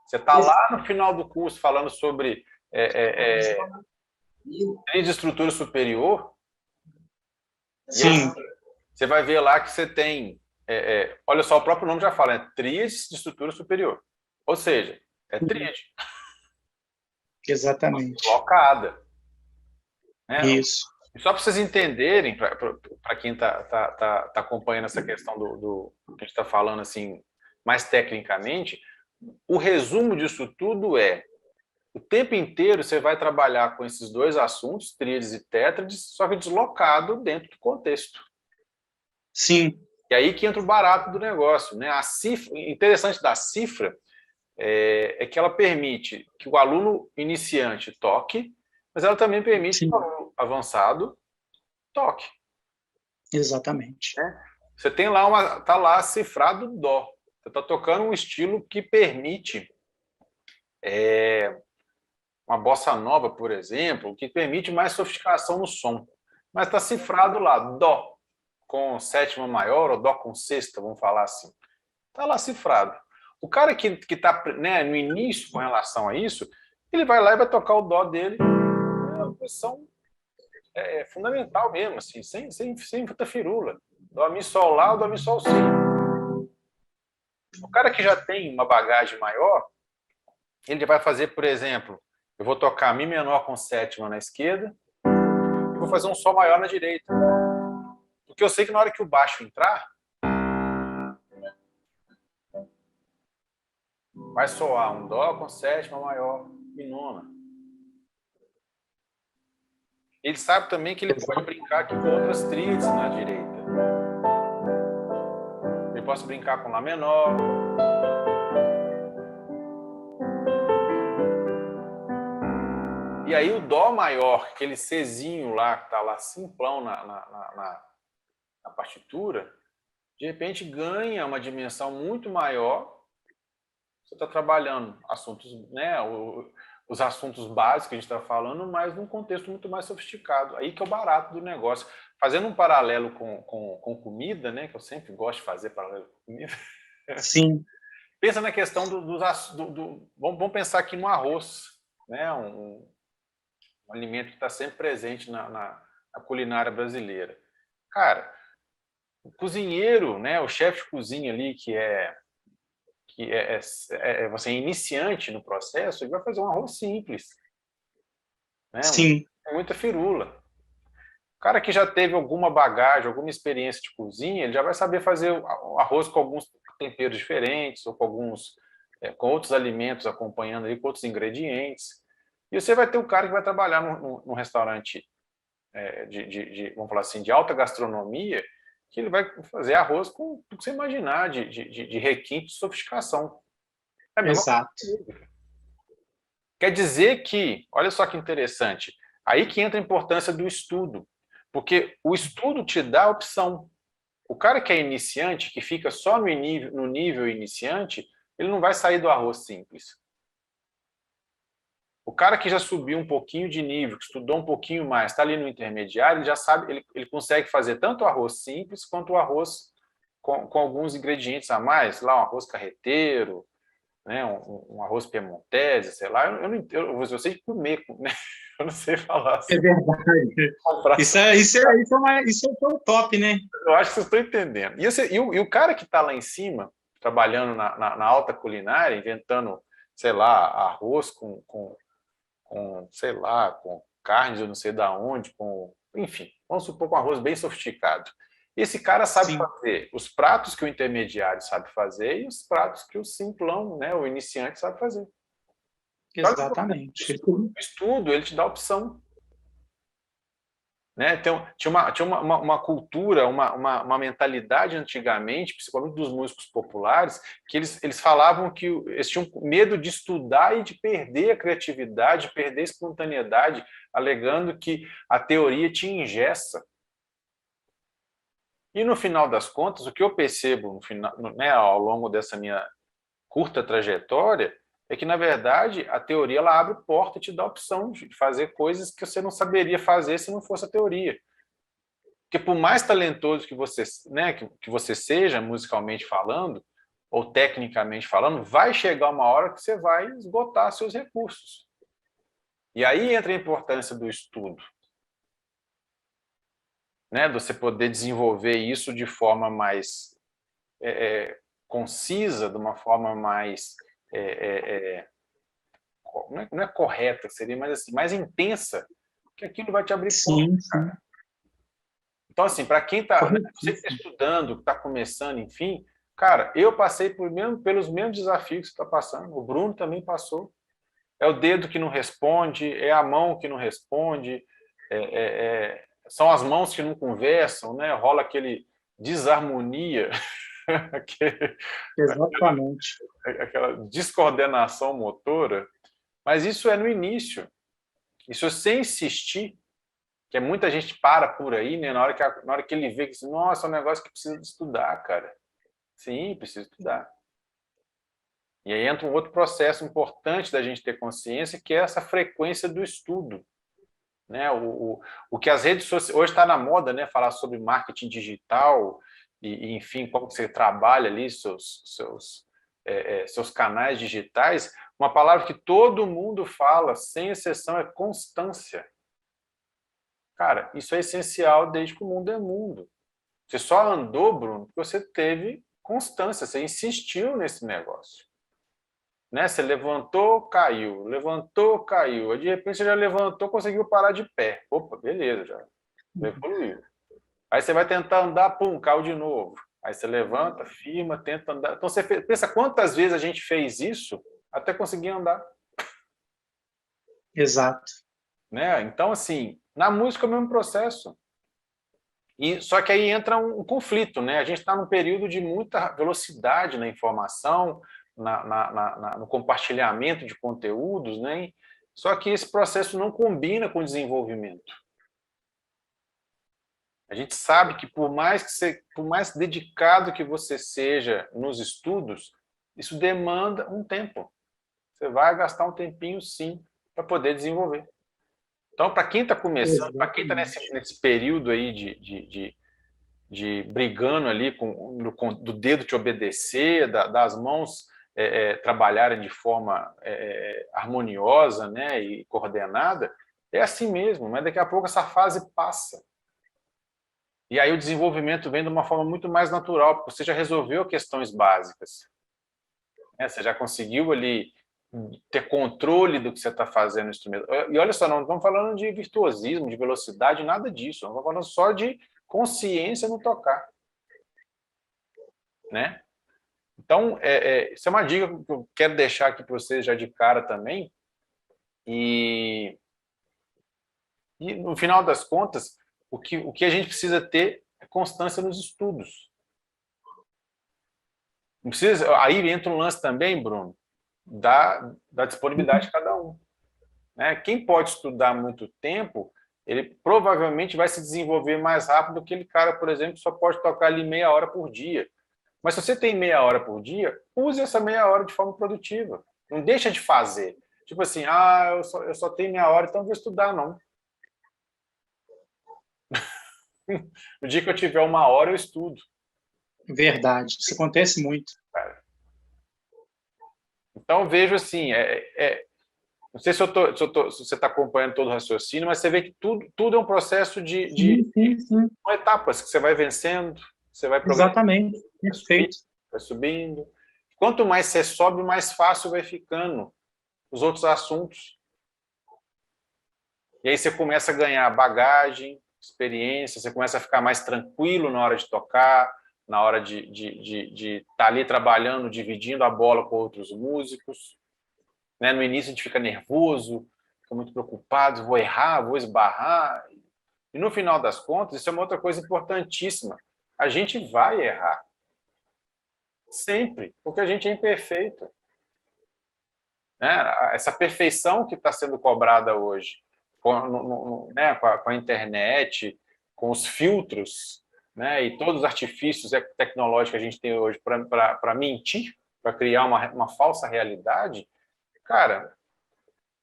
Você está lá no final do curso falando sobre tríade de estrutura superior, e aí Sim. você vai ver lá que você tem... olha só, o próprio nome já fala, é tríade de estrutura superior. Ou seja, é tríade. Exatamente. Colocada. Né? Isso. E só para vocês entenderem, para quem está acompanhando essa questão do que a gente está falando assim, mais tecnicamente, o resumo disso tudo é: o tempo inteiro você vai trabalhar com esses dois assuntos, tríades e tétrades, só que deslocado dentro do contexto. Sim. E aí que entra o barato do negócio. Né? A cifra, interessante da cifra é que ela permite que o aluno iniciante toque, mas ela também permite Sim. que o aluno avançado toque. Exatamente. Né? Você tem lá tá lá cifrado dó. Você está tocando um estilo que permite uma bossa nova, por exemplo, que permite mais sofisticação no som. Mas está cifrado lá dó com sétima maior ou dó com sexta, vamos falar assim. Está lá cifrado. O cara que está, né, no início com relação a isso, ele vai lá e vai tocar o dó dele, é uma posição fundamental mesmo, assim, sem muita firula. Dó, mi, sol, lá, dó, mi, sol, si. O cara que já tem uma bagagem maior, ele vai fazer, por exemplo, eu vou tocar mi menor com sétima na esquerda e vou fazer um sol maior na direita. Porque eu sei que na hora que o baixo entrar, vai soar um dó com sétima maior e nona. Ele sabe também que ele pode brincar aqui com outras tríades na direita. Ele pode brincar com lá menor. E aí o dó maior, aquele Czinho lá, que está lá simplão na partitura, de repente ganha uma dimensão muito maior. Você está trabalhando assuntos, né, os assuntos básicos que a gente está falando, mas num contexto muito mais sofisticado. Aí que é o barato do negócio. Fazendo um paralelo com comida, né, que eu sempre gosto de fazer paralelo com comida. Sim. Pensa na questão vamos pensar aqui no arroz, né, um alimento que está sempre presente na culinária brasileira. Cara, o cozinheiro, né, o chefe de cozinha ali, que você é iniciante no processo, ele vai fazer um arroz simples, né? Sim. Muita firula. O cara que já teve alguma bagagem, alguma experiência de cozinha, ele já vai saber fazer o arroz com alguns temperos diferentes, ou com outros alimentos acompanhando ali, com outros ingredientes. E você vai ter um cara que vai trabalhar num restaurante vamos falar assim, de alta gastronomia, que ele vai fazer arroz com o que você imaginar de requinte, de sofisticação. É a mesma Exato. coisa. Quer dizer que, olha só que interessante, aí que entra a importância do estudo, porque o estudo te dá a opção. O cara que é iniciante, que fica só no nível iniciante, ele não vai sair do arroz simples. O cara que já subiu um pouquinho de nível, que estudou um pouquinho mais, está ali no intermediário, ele já sabe, ele consegue fazer tanto o arroz simples quanto o arroz com alguns ingredientes a mais, lá um arroz carreteiro, né, um arroz piemontese, sei lá, eu sei comer, né? Eu não sei falar assim. É verdade. Isso é o top, né? Eu acho que vocês estão entendendo. E o cara que está lá em cima, trabalhando na alta culinária, inventando, sei lá, arroz com sei lá, com carnes, eu não sei da onde, enfim, vamos supor com arroz bem sofisticado. Esse cara sabe fazer os pratos que o intermediário sabe fazer e os pratos que o simplão, né, o iniciante sabe fazer. Exatamente. O estudo, ele te dá opção. Né? Então, tinha uma cultura, uma mentalidade antigamente, principalmente dos músicos populares, que eles falavam que eles tinham medo de estudar e de perder a criatividade, perder a espontaneidade, alegando que a teoria te engessa. E no final das contas, o que eu percebo né, ao longo dessa minha curta trajetória é que, na verdade, a teoria ela abre porta e te dá a opção de fazer coisas que você não saberia fazer se não fosse a teoria. Porque por mais talentoso que você, né, que você seja, musicalmente falando, ou tecnicamente falando, vai chegar uma hora que você vai esgotar seus recursos. E aí entra a importância do estudo. Né, de você poder desenvolver isso de forma mais concisa, de uma forma mais não é correta, seria mais assim, mais intensa, que aquilo vai te abrir portas, cara. Então, assim, para quem está, né, você que está estudando, que está começando, enfim, cara, eu passei pelos mesmos desafios que você está passando, o Bruno também passou. É o dedo que não responde, é a mão que não responde, são as mãos que não conversam, né? Rola aquele desarmonia, Exatamente. aquela descoordenação motora, mas isso é no início. E se você insistir, que muita gente para por aí, né? Na hora que ele vê que, nossa, é um negócio que precisa de estudar, cara. Sim, precisa estudar. E aí entra um outro processo importante da gente ter consciência, que é essa frequência do estudo. Né? O que as redes sociais... Hoje está na moda, né? Falar sobre marketing digital e enfim, como você trabalha ali seus canais digitais. Uma palavra que todo mundo fala, sem exceção, é constância. Cara, isso é essencial desde que o mundo é mundo. Você só andou, Bruno, porque você teve constância, você insistiu nesse negócio. Né? Você levantou, caiu, levantou, caiu. Aí, de repente, você já levantou, conseguiu parar de pé. Opa, beleza, já evoluiu. Aí você vai tentar andar, pum, caiu de novo. Aí você levanta, firma, tenta andar. Então você pensa quantas vezes a gente fez isso até conseguir andar. Exato. Né? Então, assim, na música é o mesmo processo. Só que aí entra um conflito, né? A gente está num período de muita velocidade na informação, no compartilhamento de conteúdos, né? Só que esse processo não combina com o desenvolvimento. A gente sabe que por mais dedicado que você seja nos estudos, isso demanda um tempo. Você vai gastar um tempinho, sim, para poder desenvolver. Então, para quem está começando, para quem está nesse período aí de brigando ali do dedo te obedecer, das mãos trabalharem de forma harmoniosa, né, e coordenada, é assim mesmo, mas daqui a pouco essa fase passa. E aí o desenvolvimento vem de uma forma muito mais natural, porque você já resolveu questões básicas. né? Você já conseguiu ali ter controle do que você está fazendo no instrumento. E olha só, não estamos falando de virtuosismo, de velocidade, nada disso. Não estamos falando só de consciência no tocar, né? Então, isso é uma dica que eu quero deixar aqui para vocês já de cara também. E no final das contas, o que a gente precisa ter é constância nos estudos. Não precisa, aí entra um lance também, Bruno, da disponibilidade de cada um, né? Quem pode estudar muito tempo, ele provavelmente vai se desenvolver mais rápido do que aquele cara, por exemplo, que só pode tocar ali meia hora por dia. Mas se você tem meia hora por dia, use essa meia hora de forma produtiva. Não deixa de fazer. Tipo assim, eu só tenho meia hora, então não vou estudar, não. No dia que eu tiver uma hora, eu estudo. Verdade, isso acontece muito. Então, eu vejo assim, não sei se você está acompanhando todo o raciocínio, mas você vê que tudo é um processo Sim. etapas que você vai vencendo, você vai progredindo. Exatamente, perfeito. Vai subindo. Quanto mais você sobe, mais fácil vai ficando os outros assuntos. E aí você começa a ganhar bagagem, experiência, você começa a ficar mais tranquilo na hora de tocar, na hora de estar ali trabalhando, dividindo a bola com outros músicos. Né? No início a gente fica nervoso, fica muito preocupado, vou errar, vou esbarrar. E no final das contas, isso é uma outra coisa importantíssima. A gente vai errar. Sempre, porque a gente é imperfeito. Né? Essa perfeição que está sendo cobrada hoje, né? com a internet, com os filtros, né? E todos os artifícios tecnológicos que a gente tem hoje para mentir, para criar uma falsa realidade, cara,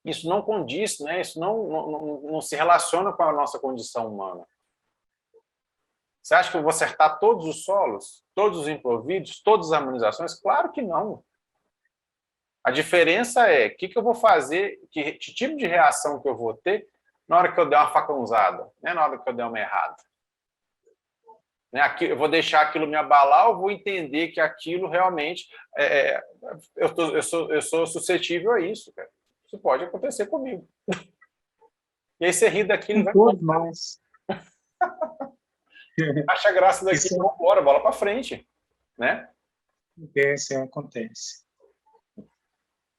isso não condiz, né? Isso não se relaciona com a nossa condição humana. Você acha que eu vou acertar todos os solos, todos os improvisos, todas as harmonizações? Claro que não. A diferença é o que eu vou fazer, que tipo de reação que eu vou ter na hora que eu der uma facãozada, né? Na hora que eu der uma errada. Né? Eu vou deixar aquilo me abalar ou vou entender que aquilo realmente... eu sou suscetível a isso, cara. Isso pode acontecer comigo. E aí você ri daquilo e vai embora. Acha graça daqui, vamos embora, bola para frente. Né? Acontece.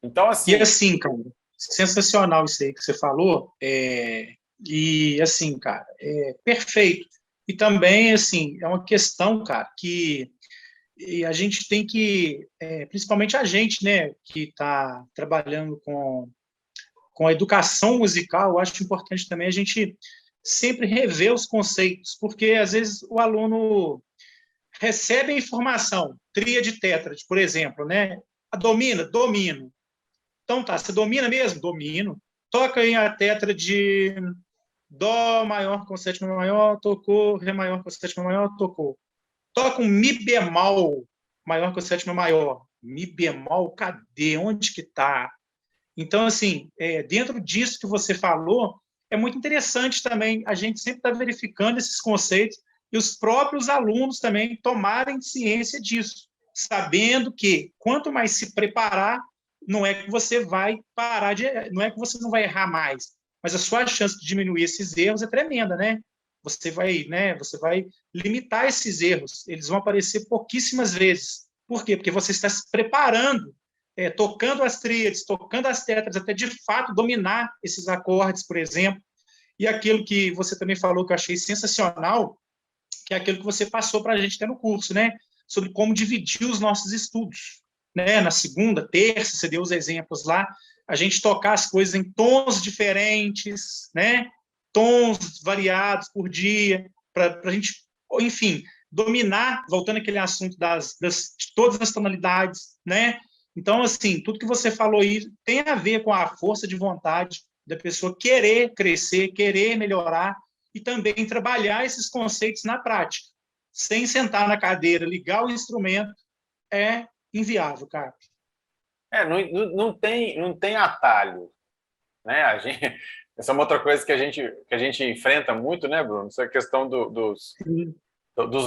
Então, assim... E assim, cara, sensacional isso aí que você falou. E assim, cara, perfeito. E também, assim, é uma questão, cara, que a gente tem que, principalmente a gente, né, que está trabalhando com a educação musical, eu acho importante também a gente sempre rever os conceitos, porque às vezes o aluno recebe a informação, tríade, tétrade, por exemplo, né? Domino. Então tá, você domina mesmo? Domino. Toca aí a tétrade Dó maior com sétima maior, tocou, Ré maior com sétima maior, tocou. Toca um Mi bemol maior com sétima maior. Mi bemol, cadê? Onde que tá? Então, assim, dentro disso que você falou, é muito interessante também a gente sempre estar verificando esses conceitos e os próprios alunos também tomarem ciência disso, sabendo que quanto mais se preparar, não é que você vai parar não é que você não vai errar mais, mas a sua chance de diminuir esses erros é tremenda, né? Você vai limitar esses erros, eles vão aparecer pouquíssimas vezes. Por quê? Porque você está se preparando, tocando as tríades, tocando as tétrades, até de fato dominar esses acordes, por exemplo. E aquilo que você também falou, que eu achei sensacional, que é aquilo que você passou para a gente até no curso, né? Sobre como dividir os nossos estudos. Né? Na segunda, terça, você deu os exemplos lá, a gente tocar as coisas em tons diferentes, né? Tons variados por dia, para a gente, enfim, dominar, voltando àquele assunto de todas as tonalidades, né? Então, assim, tudo que você falou aí tem a ver com a força de vontade da pessoa querer crescer, querer melhorar e também trabalhar esses conceitos na prática. Sem sentar na cadeira, ligar o instrumento, é inviável, cara. Não tem atalho. Né? Essa é uma outra coisa que a gente enfrenta muito, né, Bruno? Essa questão dos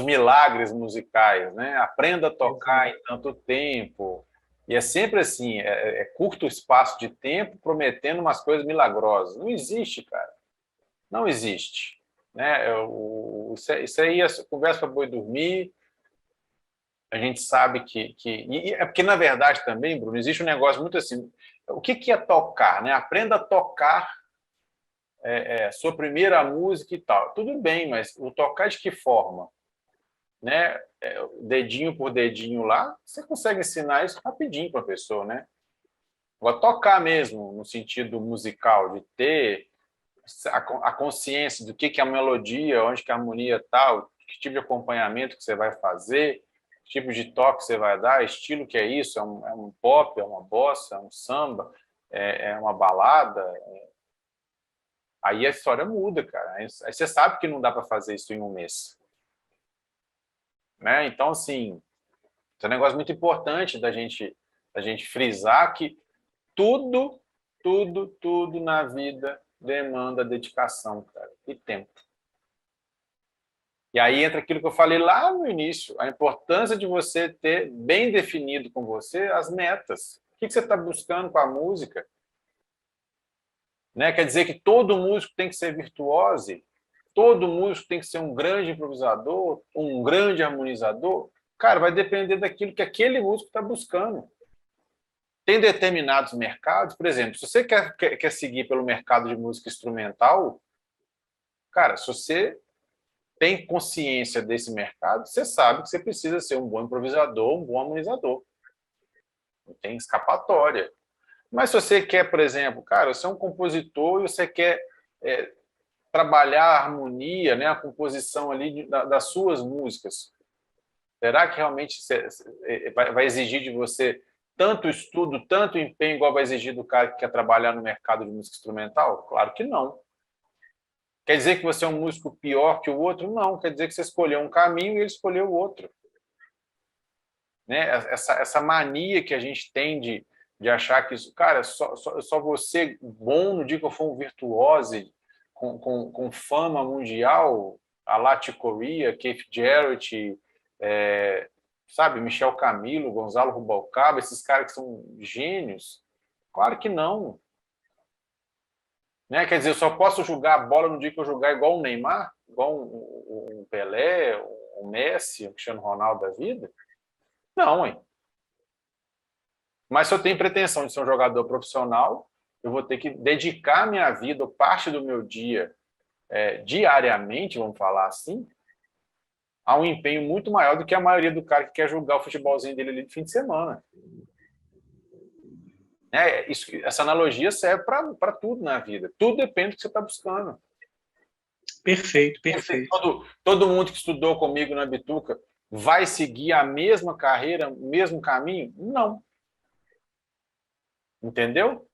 milagres musicais, né? Aprenda a tocar em tanto tempo. E é sempre assim, curto espaço de tempo prometendo umas coisas milagrosas. Não existe, cara. Não existe. Né? Isso aí é conversa para boi dormir. A gente sabe e é porque, na verdade, também, Bruno, existe um negócio muito assim. O que é tocar? Né? Aprenda a tocar sua primeira música e tal. Tudo bem, mas o tocar de que forma? Né? Dedinho por dedinho lá, você consegue ensinar isso rapidinho para a pessoa, né? Vou tocar mesmo, no sentido musical, de ter a consciência do que é a melodia, onde que a harmonia está, que tipo de acompanhamento que você vai fazer, que tipo de toque você vai dar, estilo que é isso, é um pop, é uma bossa, é um samba, é uma balada. Aí a história muda, cara. Aí você sabe que não dá para fazer isso em um mês. Né? Então, assim, é um negócio muito importante da gente frisar que tudo na vida demanda dedicação, cara, e tempo. E aí entra aquilo que eu falei lá no início, a importância de você ter bem definido com você as metas. O que você está buscando com a música? Né? Quer dizer que todo músico tem que ser virtuose? Todo músico tem que ser um grande improvisador, um grande harmonizador? Cara, vai depender daquilo que aquele músico está buscando. Tem determinados mercados, por exemplo, se você quer seguir pelo mercado de música instrumental, cara, se você tem consciência desse mercado, você sabe que você precisa ser um bom improvisador, um bom harmonizador. Não tem escapatória. Mas se você quer, por exemplo, cara, você é um compositor e você quer trabalhar a harmonia, né, a composição ali das suas músicas, será que realmente vai exigir de você tanto estudo, tanto empenho, igual vai exigir do cara que quer trabalhar no mercado de música instrumental? Claro que não. Quer dizer que você é um músico pior que o outro? Não. Quer dizer que você escolheu um caminho e ele escolheu o outro. Né? Essa mania que a gente tem de achar que isso, cara, só vou ser bom no dia que eu for um virtuose com fama mundial, a la Chick Corea, Keith Jarrett, sabe, Michel Camilo, Gonzalo Rubalcaba, esses caras que são gênios. Claro que não. Né? Quer dizer, eu só posso jogar a bola no dia que eu jogar igual o Neymar, igual um Pelé, o Messi, o Cristiano Ronaldo da vida? Não, hein? Mas se eu tenho pretensão de ser um jogador profissional, eu vou ter que dedicar minha vida, ou parte do meu dia, diariamente, vamos falar assim, a um empenho muito maior do que a maioria do cara que quer jogar o futebolzinho dele ali no fim de semana. Essa analogia serve para tudo na vida. Tudo depende do que você está buscando. Perfeito, perfeito. Todo mundo que estudou comigo na Bituca vai seguir a mesma carreira, o mesmo caminho? Não. Entendeu?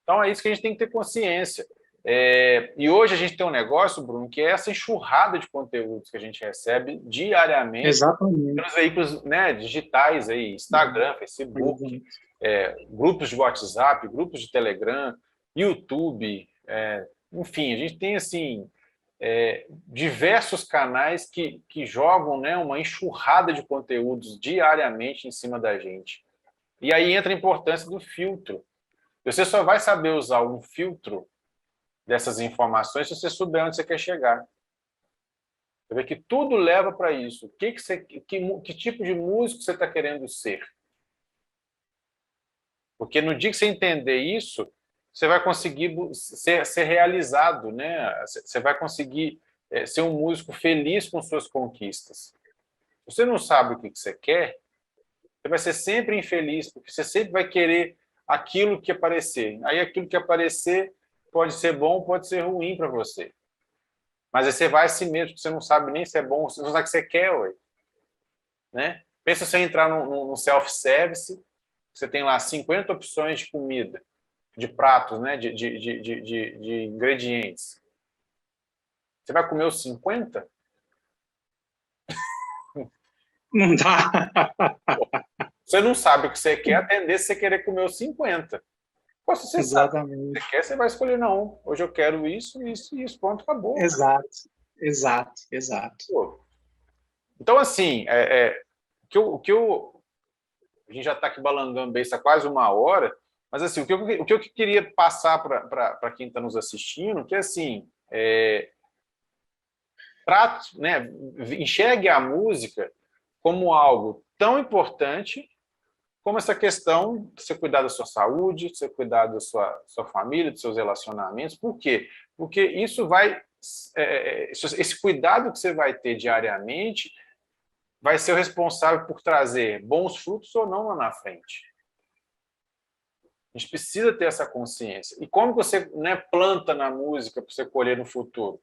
Então é isso que a gente tem que ter consciência. E hoje a gente tem um negócio, Bruno, que é essa enxurrada de conteúdos que a gente recebe diariamente. Exatamente. Nos veículos, né, digitais, aí, Instagram, Facebook, grupos de WhatsApp, grupos de Telegram, YouTube, enfim, a gente tem assim diversos canais que jogam, né, uma enxurrada de conteúdos diariamente em cima da gente. E aí entra a importância do filtro. Você só vai saber usar um filtro dessas informações se você souber onde você quer chegar. Você vê que tudo leva para isso. Que tipo de músico você está querendo ser? Porque no dia que você entender isso, você vai conseguir ser realizado, né? Você vai conseguir ser um músico feliz com suas conquistas. Se você não sabe o que você quer, você vai ser sempre infeliz, porque você sempre vai querer aquilo que aparecer. Aí aquilo que aparecer pode ser bom, pode ser ruim para você. Mas aí você vai a si mesmo, porque você não sabe nem se é bom, você não sabe o que você quer, ué. Né? Pensa você entrar num self-service, você tem lá 50 opções de comida, de pratos, né? de ingredientes. Você vai comer os 50? Não dá. Você não sabe o que você quer, a tendência é você querer comer os 50. Pô, se você Exatamente. sabe o que você quer, você vai escolher, não. Hoje eu quero isso, isso e isso. Pronto, acabou. Exato. Pô. Então, assim, o que eu a gente já está aqui balangando isso há quase 1 hora, mas assim, o que eu queria passar para quem está nos assistindo, que é assim, né, enxergue a música como algo tão importante como essa questão de você cuidar da sua saúde, de você cuidar da sua família, dos seus relacionamentos. Por quê? Porque isso vai... esse cuidado que você vai ter diariamente vai ser o responsável por trazer bons frutos ou não lá na frente. A gente precisa ter essa consciência. E como você, né, planta na música para você colher no futuro?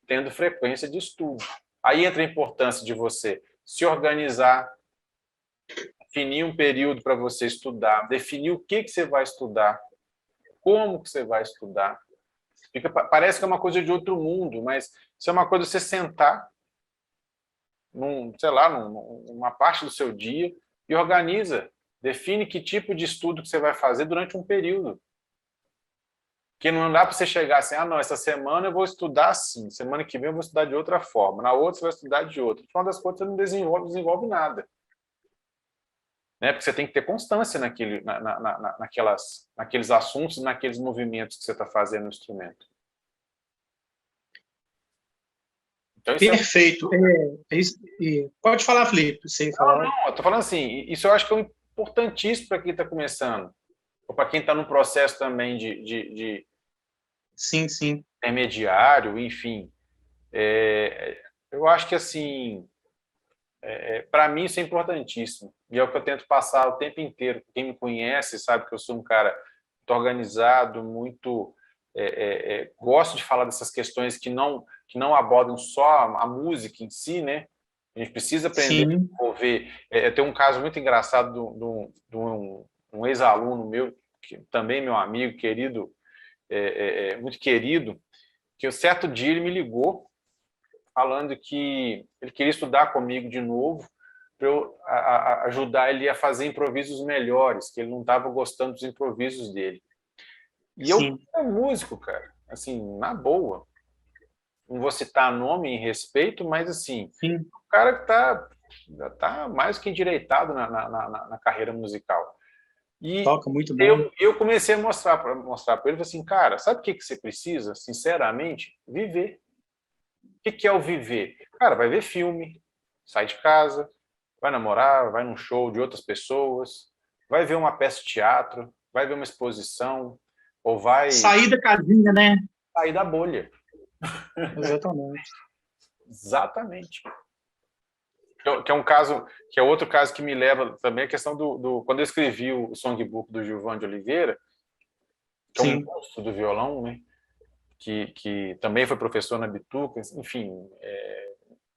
Tendo frequência de estudo. Aí entra a importância de você se organizar, definir um período para você estudar, definir o que você vai estudar, como que você vai estudar. Parece que é uma coisa de outro mundo, mas isso é uma coisa de você sentar, numa parte do seu dia e organiza, define que tipo de estudo que você vai fazer durante um período. Que não dá para você chegar assim, não, essa semana eu vou estudar assim, semana que vem eu vou estudar de outra forma, na outra você vai estudar de outra. No final das contas, você não desenvolve nada. Né? Porque você tem que ter constância naqueles assuntos, naqueles movimentos que você está fazendo no instrumento. Então, Perfeito. Pode falar, Felipe. Você falar. Não, eu estou falando assim, isso eu acho que é importantíssimo para quem está começando, ou para quem está no processo também de sim, intermediário, enfim. Eu acho que, assim, para mim isso é importantíssimo. E é o que eu tento passar o tempo inteiro. Quem me conhece sabe que eu sou um cara muito organizado, muito... gosto de falar dessas questões que não abordam só a música em si, né? A gente precisa aprender a desenvolver. Tem um caso muito engraçado de um ex-aluno meu, que também meu amigo, querido, muito querido, que um certo dia ele me ligou falando que ele queria estudar comigo de novo para eu ajudar ele a fazer improvisos melhores, que ele não estava gostando dos improvisos dele. E eu sou músico, cara, assim, na boa. Não vou citar nome em respeito, mas assim, o cara que tá mais que endireitado na carreira musical. E toca muito bem. Eu comecei a mostrar para ele, assim, cara, sabe o que você precisa, sinceramente? Viver. O que é o viver? Cara, vai ver filme, sai de casa, vai namorar, vai num show de outras pessoas, vai ver uma peça de teatro, vai ver uma exposição, ou vai... Sair da casinha, né? Sair da bolha. Exatamente. Exatamente. Que é um caso, que é outro caso que me leva também a questão quando eu escrevi o songbook do Gilvan de Oliveira, que é um monstro do violão, né? Que também foi professor na Bituca, enfim,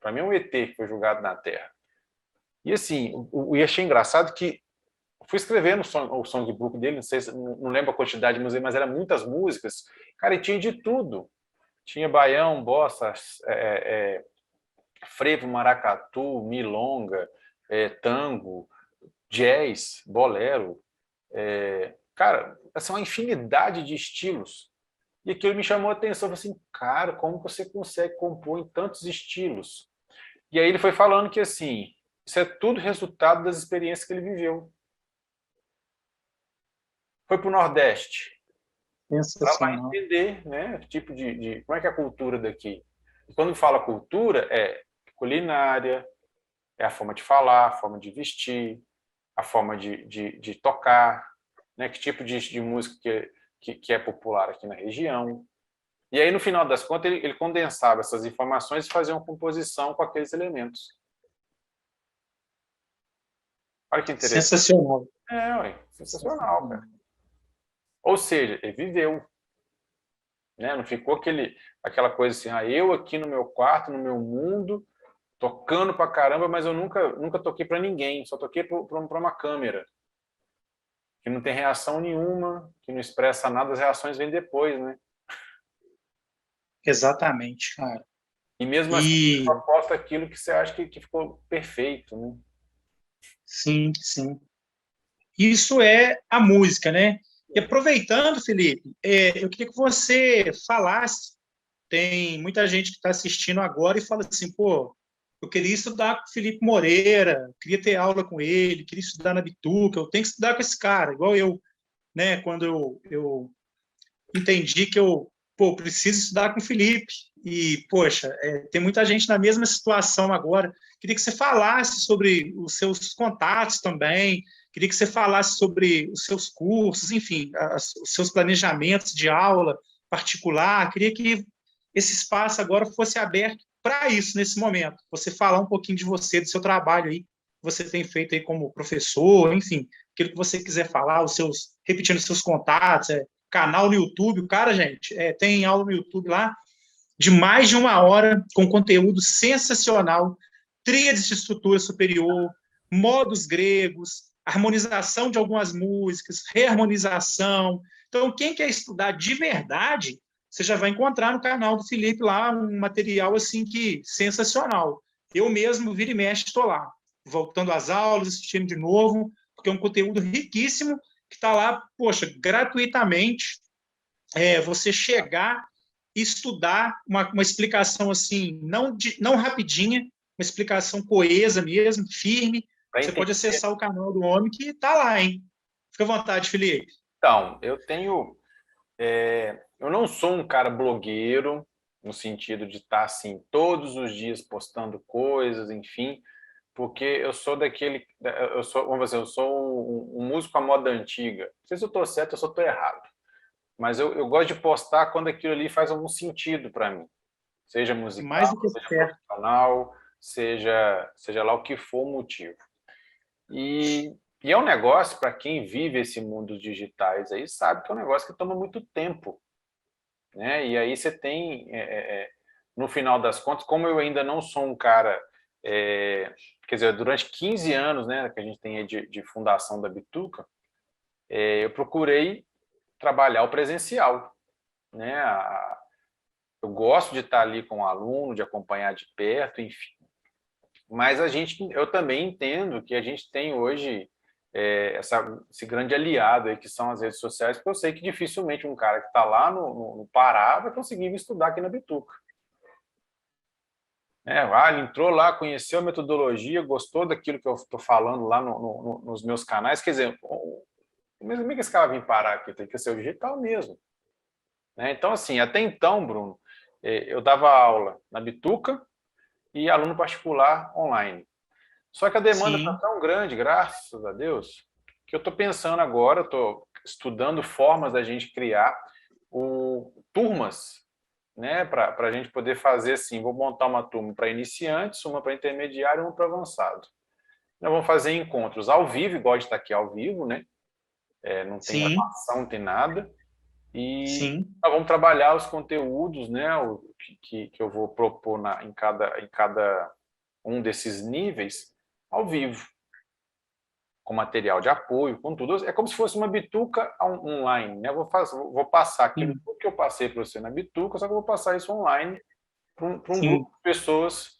para mim é um ET que foi jogado na Terra. E assim, eu achei engraçado que fui escrevendo o songbook dele, não lembro a quantidade, mas eram muitas músicas, cara, e tinha de tudo. Tinha baião, bossa, frevo, maracatu, milonga, tango, jazz, bolero. Cara, essa é uma infinidade de estilos. E aquilo me chamou a atenção. Eu falei assim, cara, como você consegue compor em tantos estilos? E aí ele foi falando que, assim, isso é tudo resultado das experiências que ele viveu. Foi para o Nordeste. Para entender, né, tipo como é que é a cultura daqui. E quando fala cultura, é culinária, é a forma de falar, a forma de vestir, a forma de tocar, né, que tipo de música que é popular aqui na região. E aí, no final das contas, ele condensava essas informações e fazia uma composição com aqueles elementos. Olha que interessante. Sensacional. Sensacional, cara. Ou seja, ele viveu. Né? Não ficou aquela coisa assim, eu aqui no meu quarto, no meu mundo, tocando pra caramba, mas eu nunca toquei para ninguém, só toquei para uma câmera. Que não tem reação nenhuma, que não expressa nada, as reações vêm depois, né? Exatamente, cara. E mesmo assim, você posta aquilo que você acha que ficou perfeito, né? Sim. Isso é a música, né? E aproveitando, Felipe, eu queria que você falasse, tem muita gente que está assistindo agora e fala assim, pô, eu queria estudar com o Felipe Moreira, queria ter aula com ele, queria estudar na Bituca, eu tenho que estudar com esse cara, igual eu, né? Quando eu entendi que eu, pô, preciso estudar com o Felipe. E, poxa, tem muita gente na mesma situação agora. Queria que você falasse sobre os seus contatos também, queria que você falasse sobre os seus cursos, enfim, os seus planejamentos de aula particular. Queria que esse espaço agora fosse aberto para isso, nesse momento. Você falar um pouquinho de você, do seu trabalho aí, que você tem feito aí como professor, enfim, aquilo que você quiser falar, repetindo os seus contatos, canal no YouTube. O cara, gente, tem aula no YouTube lá de mais de 1 hora, com conteúdo sensacional, tríades de estrutura superior, modos gregos, harmonização de algumas músicas, reharmonização. Então, quem quer estudar de verdade, você já vai encontrar no canal do Felipe lá um material assim que sensacional. Eu mesmo, vira e mexe, estou lá, voltando às aulas, assistindo de novo, porque é um conteúdo riquíssimo que está lá, poxa, gratuitamente. Você chegar e estudar uma explicação assim, não rapidinha, uma explicação coesa mesmo, firme. Você pode acessar o canal do homem que está lá, hein? Fica à vontade, Felipe. Então, eu não sou um cara blogueiro, no sentido de estar assim todos os dias postando coisas, enfim, porque eu sou vamos dizer, eu sou um músico à moda antiga. Não sei se eu estou certo ou se eu estou errado, mas eu gosto de postar quando aquilo ali faz algum sentido para mim, seja musical, Mais do que seja certo. profissional, seja lá o que for o motivo. E é um negócio, para quem vive esse mundo digitais aí, sabe que é um negócio que toma muito tempo, né? E aí você tem, no final das contas, como eu ainda não sou um cara, quer dizer, durante 15 anos, né, que a gente tem aí de fundação da Bituca, eu procurei trabalhar o presencial, né? Eu gosto de estar ali com o aluno, de acompanhar de perto, enfim. Mas eu também entendo que a gente tem hoje esse grande aliado aí que são as redes sociais, porque eu sei que dificilmente um cara que está lá no Pará vai conseguir me estudar aqui na Bituca. Ele entrou lá, conheceu a metodologia, gostou daquilo que eu estou falando lá nos meus canais. Quer dizer, mas como é que esse cara vem parar aqui? Tem que ser o digital mesmo. Né? Então, assim, até então, Bruno, eu dava aula na Bituca e aluno particular online. Só que a demanda está tão grande, graças a Deus, que eu estou pensando agora, estou estudando formas da gente criar turmas, né, para a gente poder fazer assim, vou montar uma turma para iniciantes, uma para intermediário e uma para avançado. Nós vamos fazer encontros ao vivo, igual de estar aqui ao vivo, né? Não tem gravação, não tem nada. E nós vamos trabalhar os conteúdos, né, que eu vou propor em cada um desses níveis ao vivo, com material de apoio, com tudo. É como se fosse uma Bituca online, né? Vou passar aquilo que eu passei para você na Bituca, só que eu vou passar isso online para um grupo de pessoas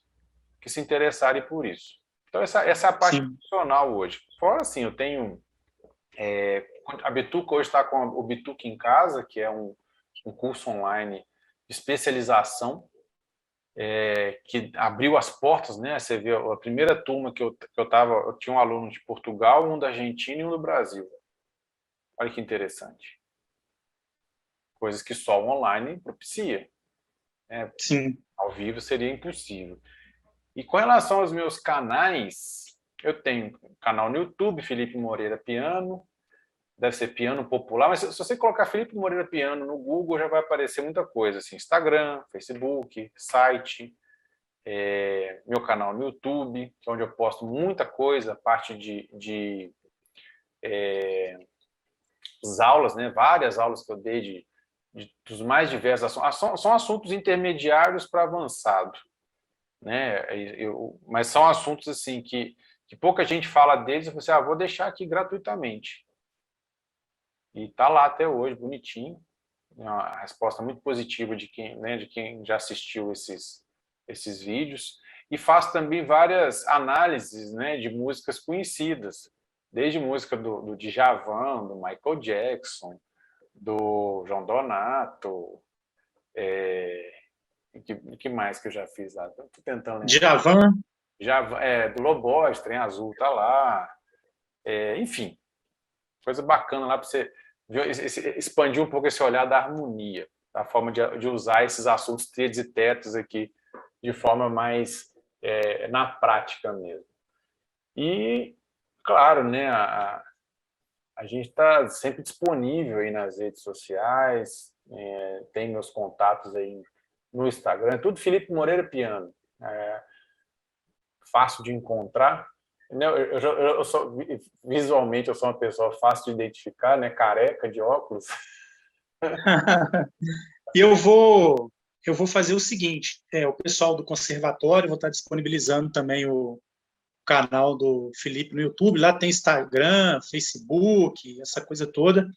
que se interessarem por isso. Então, essa é a parte profissional hoje. Fora, assim, eu tenho... a Bituca hoje está com o Bituca em Casa, que é um curso online de especialização, que abriu as portas, né? Você vê a primeira turma que eu tinha um aluno de Portugal, um da Argentina e um do Brasil. Olha que interessante. Coisas que só o online propicia. Ao vivo seria impossível. E com relação aos meus canais, eu tenho um canal no YouTube, Felipe Moreira Piano, deve ser piano popular, mas se você colocar Felipe Moreira Piano no Google, já vai aparecer muita coisa, assim, Instagram, Facebook, site, meu canal no YouTube, que é onde eu posto muita coisa, parte de aulas, né? Várias aulas que eu dei dos mais diversos assuntos. São assuntos intermediários para avançado, né? Mas são assuntos assim que pouca gente fala deles. Eu falei assim, vou deixar aqui gratuitamente. E está lá até hoje, bonitinho. Uma resposta muito positiva de quem já assistiu esses vídeos. E faço também várias análises, né, de músicas conhecidas, desde música do Djavan, do Michael Jackson, do João Donato, que mais que eu já fiz lá? Estou tentando lembrar. Djavan. Já do Lobos, Trem Azul tá lá, enfim, coisa bacana lá para você expandir um pouco esse olhar da harmonia, a forma de usar esses assuntos tríades e tetos aqui de forma mais na prática mesmo. E, claro, né, a gente está sempre disponível aí nas redes sociais, tem meus contatos aí no Instagram, tudo Felipe Moreira Piano. Fácil de encontrar. Visualmente, eu sou uma pessoa fácil de identificar, né? Careca, de óculos. Eu vou fazer o seguinte, o pessoal do conservatório, vou estar disponibilizando também o canal do Felipe no YouTube, lá tem Instagram, Facebook, essa coisa toda,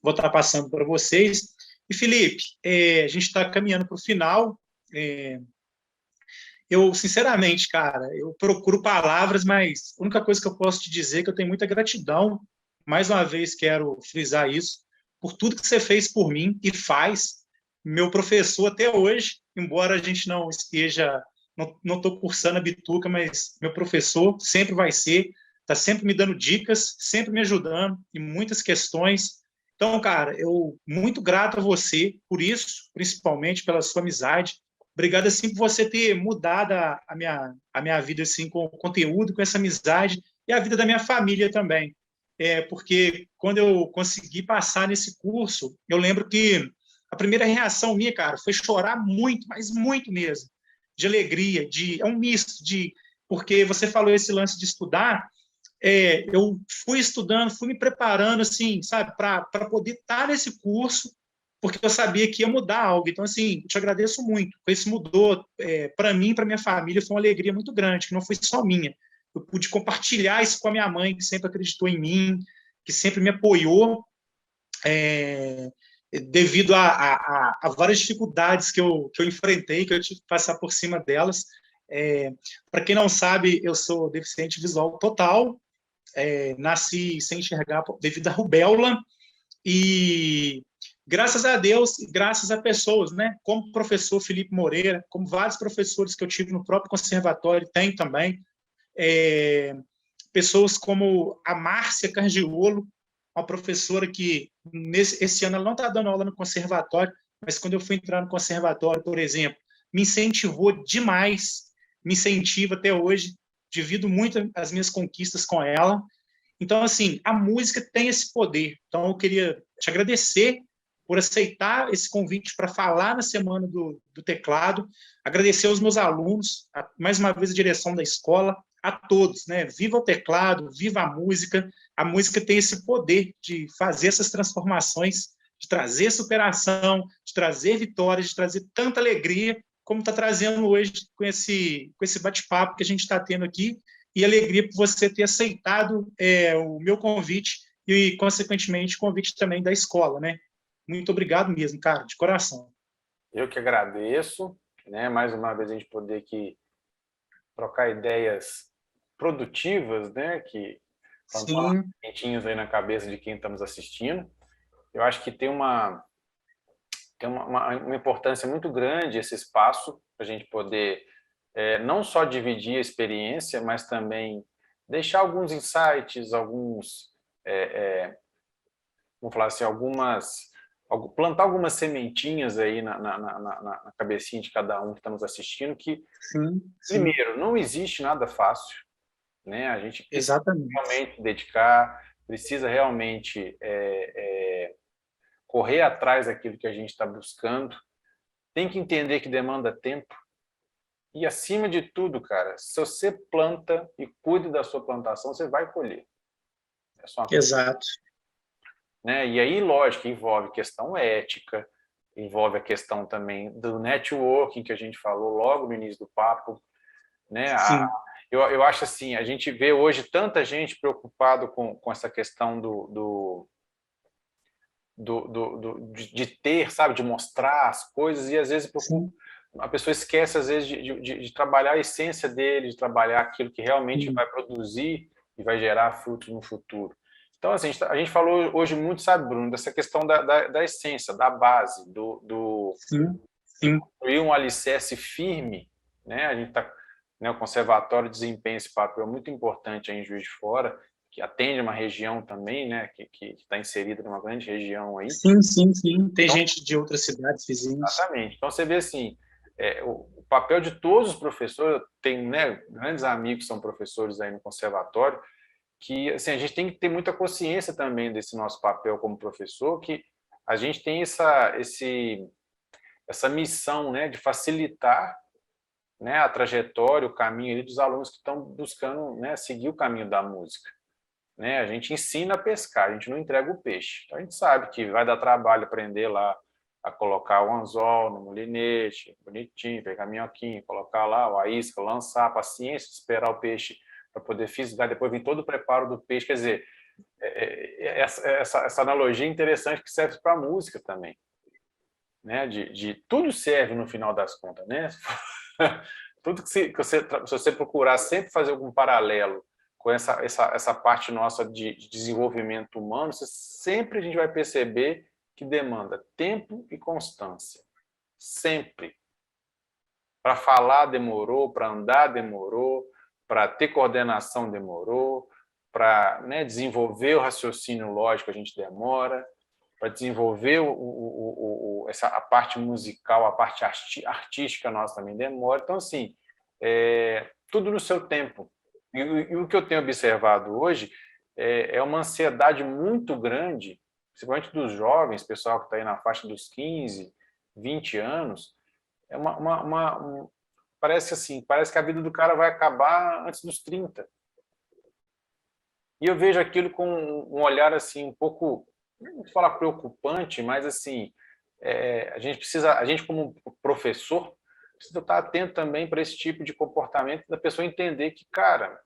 vou estar passando para vocês. E, Felipe, a gente está caminhando para o final, eu, sinceramente, cara, eu procuro palavras, mas a única coisa que eu posso te dizer é que eu tenho muita gratidão, mais uma vez quero frisar isso, por tudo que você fez por mim e faz, meu professor até hoje, embora a gente não esteja, não estou cursando a bituca, mas meu professor sempre vai ser, está sempre me dando dicas, sempre me ajudando em muitas questões. Então, cara, eu muito grato a você por isso, principalmente pela sua amizade. Obrigado assim por você ter mudado a minha vida assim com o conteúdo, com essa amizade e a vida da minha família também. Porque quando eu consegui passar nesse curso, eu lembro que a primeira reação minha, cara, foi chorar muito, mas muito mesmo, de alegria, é um misto de porque você falou esse lance de estudar, eu fui estudando, fui me preparando assim, sabe, para poder estar nesse curso porque eu sabia que ia mudar algo. Então, assim, eu te agradeço muito. Isso mudou, para mim, para minha família, foi uma alegria muito grande, que não foi só minha. Eu pude compartilhar isso com a minha mãe, que sempre acreditou em mim, que sempre me apoiou, devido a várias dificuldades que eu enfrentei, que eu tive que passar por cima delas. Para quem não sabe, eu sou deficiente visual total, nasci sem enxergar devido à rubéola, e graças a Deus e graças a pessoas, né, como o professor Felipe Moreira, como vários professores que eu tive no próprio conservatório, tem também, pessoas como a Márcia Cargiolo, uma professora que esse ano ela não está dando aula no conservatório, mas quando eu fui entrar no conservatório, por exemplo, me incentivou demais, me incentiva até hoje, divido muito as minhas conquistas com ela. Então, assim, a música tem esse poder. Então, eu queria te agradecer por aceitar esse convite para falar na Semana do Teclado, agradecer aos meus alunos, mais uma vez a direção da escola, a todos, né? Viva o teclado, viva a música tem esse poder de fazer essas transformações, de trazer superação, de trazer vitórias, de trazer tanta alegria, como está trazendo hoje com esse bate-papo que a gente está tendo aqui, e alegria por você ter aceitado o meu convite e, consequentemente, o convite também da escola, né? Muito obrigado mesmo, cara, de coração. Eu que agradeço, né? Mais uma vez a gente poder aqui trocar ideias produtivas, né? Que plantar quentinhos aí na cabeça de quem estamos assistindo. Eu acho que tem uma importância muito grande esse espaço para a gente poder não só dividir a experiência, mas também deixar alguns insights, vamos falar assim, plantar algumas sementinhas aí na cabecinha de cada um que está nos assistindo, que, primeiro, não existe nada fácil, né? A gente precisa realmente dedicar, precisa realmente correr atrás daquilo que a gente está buscando, tem que entender que demanda tempo, e, acima de tudo, cara, se você planta e cuida da sua plantação, você vai colher. É só uma coisa. Exato. Né? E aí, lógico, envolve questão ética, envolve a questão também do networking, que a gente falou logo no início do papo. Né? Eu acho assim, a gente vê hoje tanta gente preocupado com essa questão de ter, sabe, de mostrar as coisas, e às vezes a pessoa esquece, às vezes, de trabalhar a essência dele, de trabalhar aquilo que realmente vai produzir e vai gerar frutos no futuro. Então, assim, a gente falou hoje muito, sabe, Bruno, dessa questão da essência, da base, de construir um alicerce firme, né? A gente está né, o conservatório desempenha esse papel muito importante aí em Juiz de Fora, que atende uma região também, né, que está inserida numa grande região aí. Sim, sim, sim. Tem Então, gente de outras cidades vizinhas. exatamente. Então, você vê assim, o papel de todos os professores, tem, né, grandes amigos que são professores aí no conservatório, que assim, a gente tem que ter muita consciência também desse nosso papel como professor, que a gente tem essa missão, né, de facilitar, né, a trajetória, o caminho ali dos alunos que estão buscando, né, seguir o caminho da música. Né? A gente ensina a pescar, a gente não entrega o peixe. Então, a gente sabe que vai dar trabalho aprender lá a colocar o anzol no molinete, bonitinho, pegar minhoquinho, colocar lá a isca, lançar, paciência, esperar o peixe para poder fisgar, depois vem todo o preparo do peixe. Quer dizer, essa analogia interessante que serve para a música também. Né? Tudo serve no final das contas. Né? Tudo que se você procurar sempre fazer algum paralelo com essa parte nossa de desenvolvimento humano, sempre a gente vai perceber que demanda tempo e constância. Sempre. Para falar demorou, para andar demorou, para ter coordenação demorou, para, né, desenvolver o raciocínio lógico a gente demora, para desenvolver a parte musical, a parte artística nossa também demora. Então, assim, tudo no seu tempo. E o que eu tenho observado hoje é uma ansiedade muito grande, principalmente dos jovens, pessoal que está aí na faixa dos 15, 20 anos, parece assim, parece que a vida do cara vai acabar antes dos 30. E eu vejo aquilo com um olhar assim um pouco, não vou falar preocupante, mas assim, a gente como professor precisa estar atento também para esse tipo de comportamento, da pessoa entender que, cara,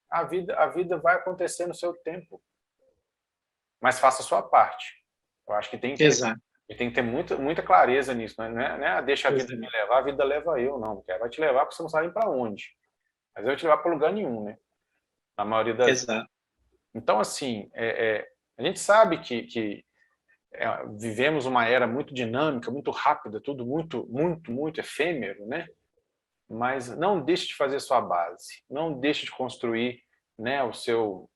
a vida vai acontecer no seu tempo, mas faça a sua parte. Eu acho que tem que ter muita clareza nisso, não é deixa a vida me levar, a vida leva eu, não. Ela vai te levar porque você não sabe para onde, mas eu vou te levar para lugar nenhum, né? Na maioria das vezes. Então, assim, a gente sabe que vivemos uma era muito dinâmica, muito rápida, tudo muito, muito, muito efêmero, né? Mas não deixe de fazer sua base, não deixe de construir, né, o seu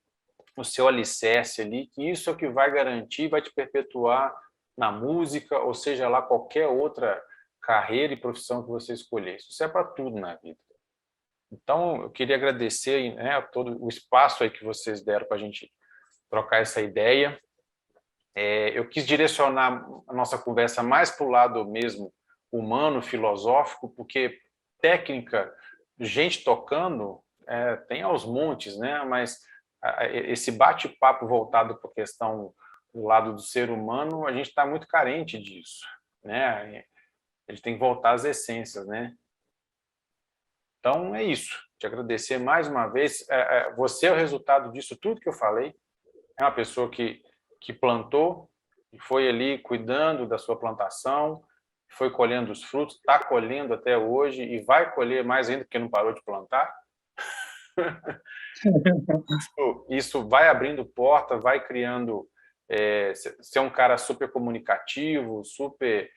alicerce ali, que isso é o que vai garantir, vai te perpetuar na música, ou seja lá qualquer outra carreira e profissão que você escolher. Isso é para tudo na vida. Então, eu queria agradecer, né, todo o espaço aí que vocês deram para a gente trocar essa ideia. Eu quis direcionar a nossa conversa mais para o lado mesmo humano, filosófico, porque técnica, gente tocando, tem aos montes, né? Mas esse bate-papo voltado para a questão do lado do ser humano, a gente está muito carente disso, né? Ele tem que voltar às essências, né? Então, é isso. Te agradecer mais uma vez. Você é o resultado disso tudo que eu falei. É uma pessoa que plantou e foi ali cuidando da sua plantação, foi colhendo os frutos, está colhendo até hoje e vai colher mais ainda porque não parou de plantar. Isso vai abrindo porta, vai criando... Ser um cara super comunicativo, super,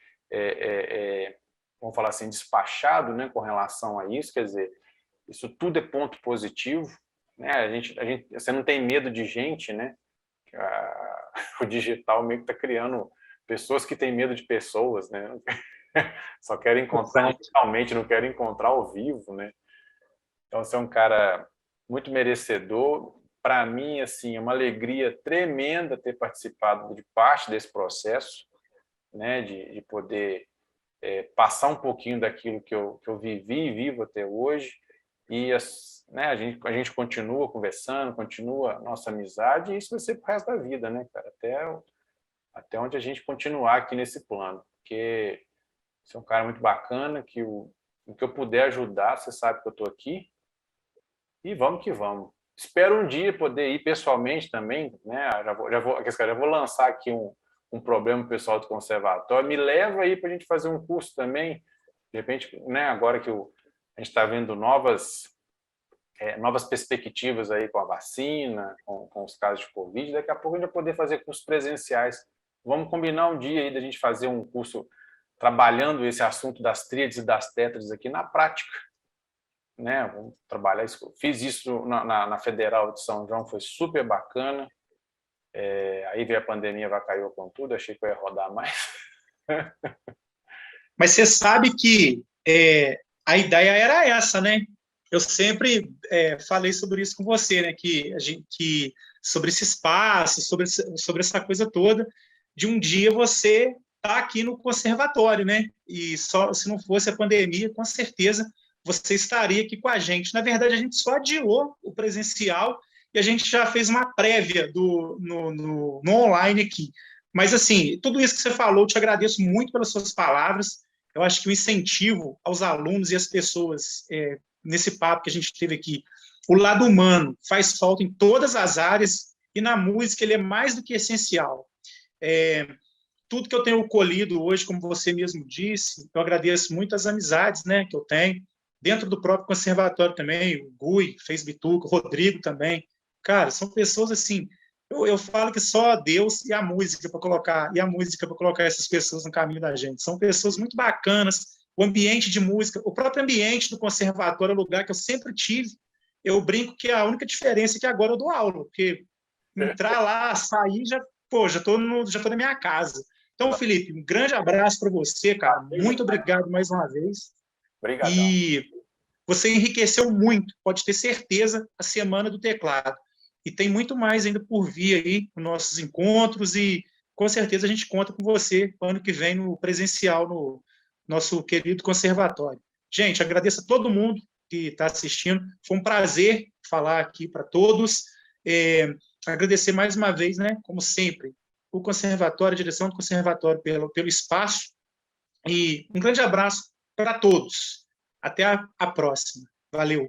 vamos falar assim, despachado, né, com relação a isso. Quer dizer, isso tudo é ponto positivo, né? Você não tem medo de gente, né? O digital meio que está criando pessoas que têm medo de pessoas, né? Só querem encontrar digitalmente, não querem encontrar ao vivo, né? Então, você é um cara muito merecedor. Para mim, assim, é uma alegria tremenda ter participado de parte desse processo, né? De poder passar um pouquinho daquilo que eu vivi e vivo até hoje. E né, a gente continua conversando, continua a nossa amizade, e isso vai ser pro resto da vida, né, cara? Até onde a gente continuar aqui nesse plano. Porque você é um cara muito bacana, que o que eu puder ajudar, você sabe que eu estou aqui. E vamos que vamos. Espero um dia poder ir pessoalmente também, né? Já vou lançar aqui um problema pessoal do conservatório. Me leva aí para a gente fazer um curso também. De repente, né, agora que a gente está vendo novas perspectivas aí com a vacina, com os casos de Covid, daqui a pouco a gente vai poder fazer cursos presenciais. Vamos combinar um dia aí da gente fazer um curso trabalhando esse assunto das tríades e das tétrades aqui na prática. né? Vamos trabalhar isso. Fiz isso na Federal de São João, foi super bacana. Aí veio a pandemia, avacalhou com tudo, achei que eu ia rodar mais. Mas você sabe que a ideia era essa, né? Eu sempre falei sobre isso com você, né? Que sobre esse espaço, sobre essa coisa toda, de um dia você estar aqui no conservatório, né? E só se não fosse a pandemia, com certeza você estaria aqui com a gente. Na verdade, a gente só adiou o presencial e a gente já fez uma prévia no online aqui. Mas, assim, tudo isso que você falou, eu te agradeço muito pelas suas palavras. Eu acho que o incentivo aos alunos e às pessoas nesse papo que a gente teve aqui, o lado humano faz falta em todas as áreas e na música ele é mais do que essencial. Tudo que eu tenho colhido hoje, como você mesmo disse, eu agradeço muito as amizades, né, que eu tenho, dentro do próprio conservatório também, o Gui fez bituca, o Rodrigo também. Cara, são pessoas assim, eu falo que só Deus e a música para colocar essas pessoas no caminho da gente. São pessoas muito bacanas, o ambiente de música, o próprio ambiente do conservatório é um lugar que eu sempre tive. Eu brinco que a única diferença é que agora eu dou aula, porque entrar lá, sair, já estou na minha casa. Então, Felipe, um grande abraço para você, cara. Muito obrigado mais uma vez. Obrigadão. E você enriqueceu muito, pode ter certeza, a Semana do Teclado. E tem muito mais ainda por vir aí, nos nossos encontros, e com certeza a gente conta com você ano que vem no presencial, no nosso querido conservatório. Gente, agradeço a todo mundo que está assistindo. Foi um prazer falar aqui para todos. Agradecer mais uma vez, né, como sempre, o conservatório, a direção do conservatório pelo espaço. E um grande abraço para todos. Até a próxima. Valeu.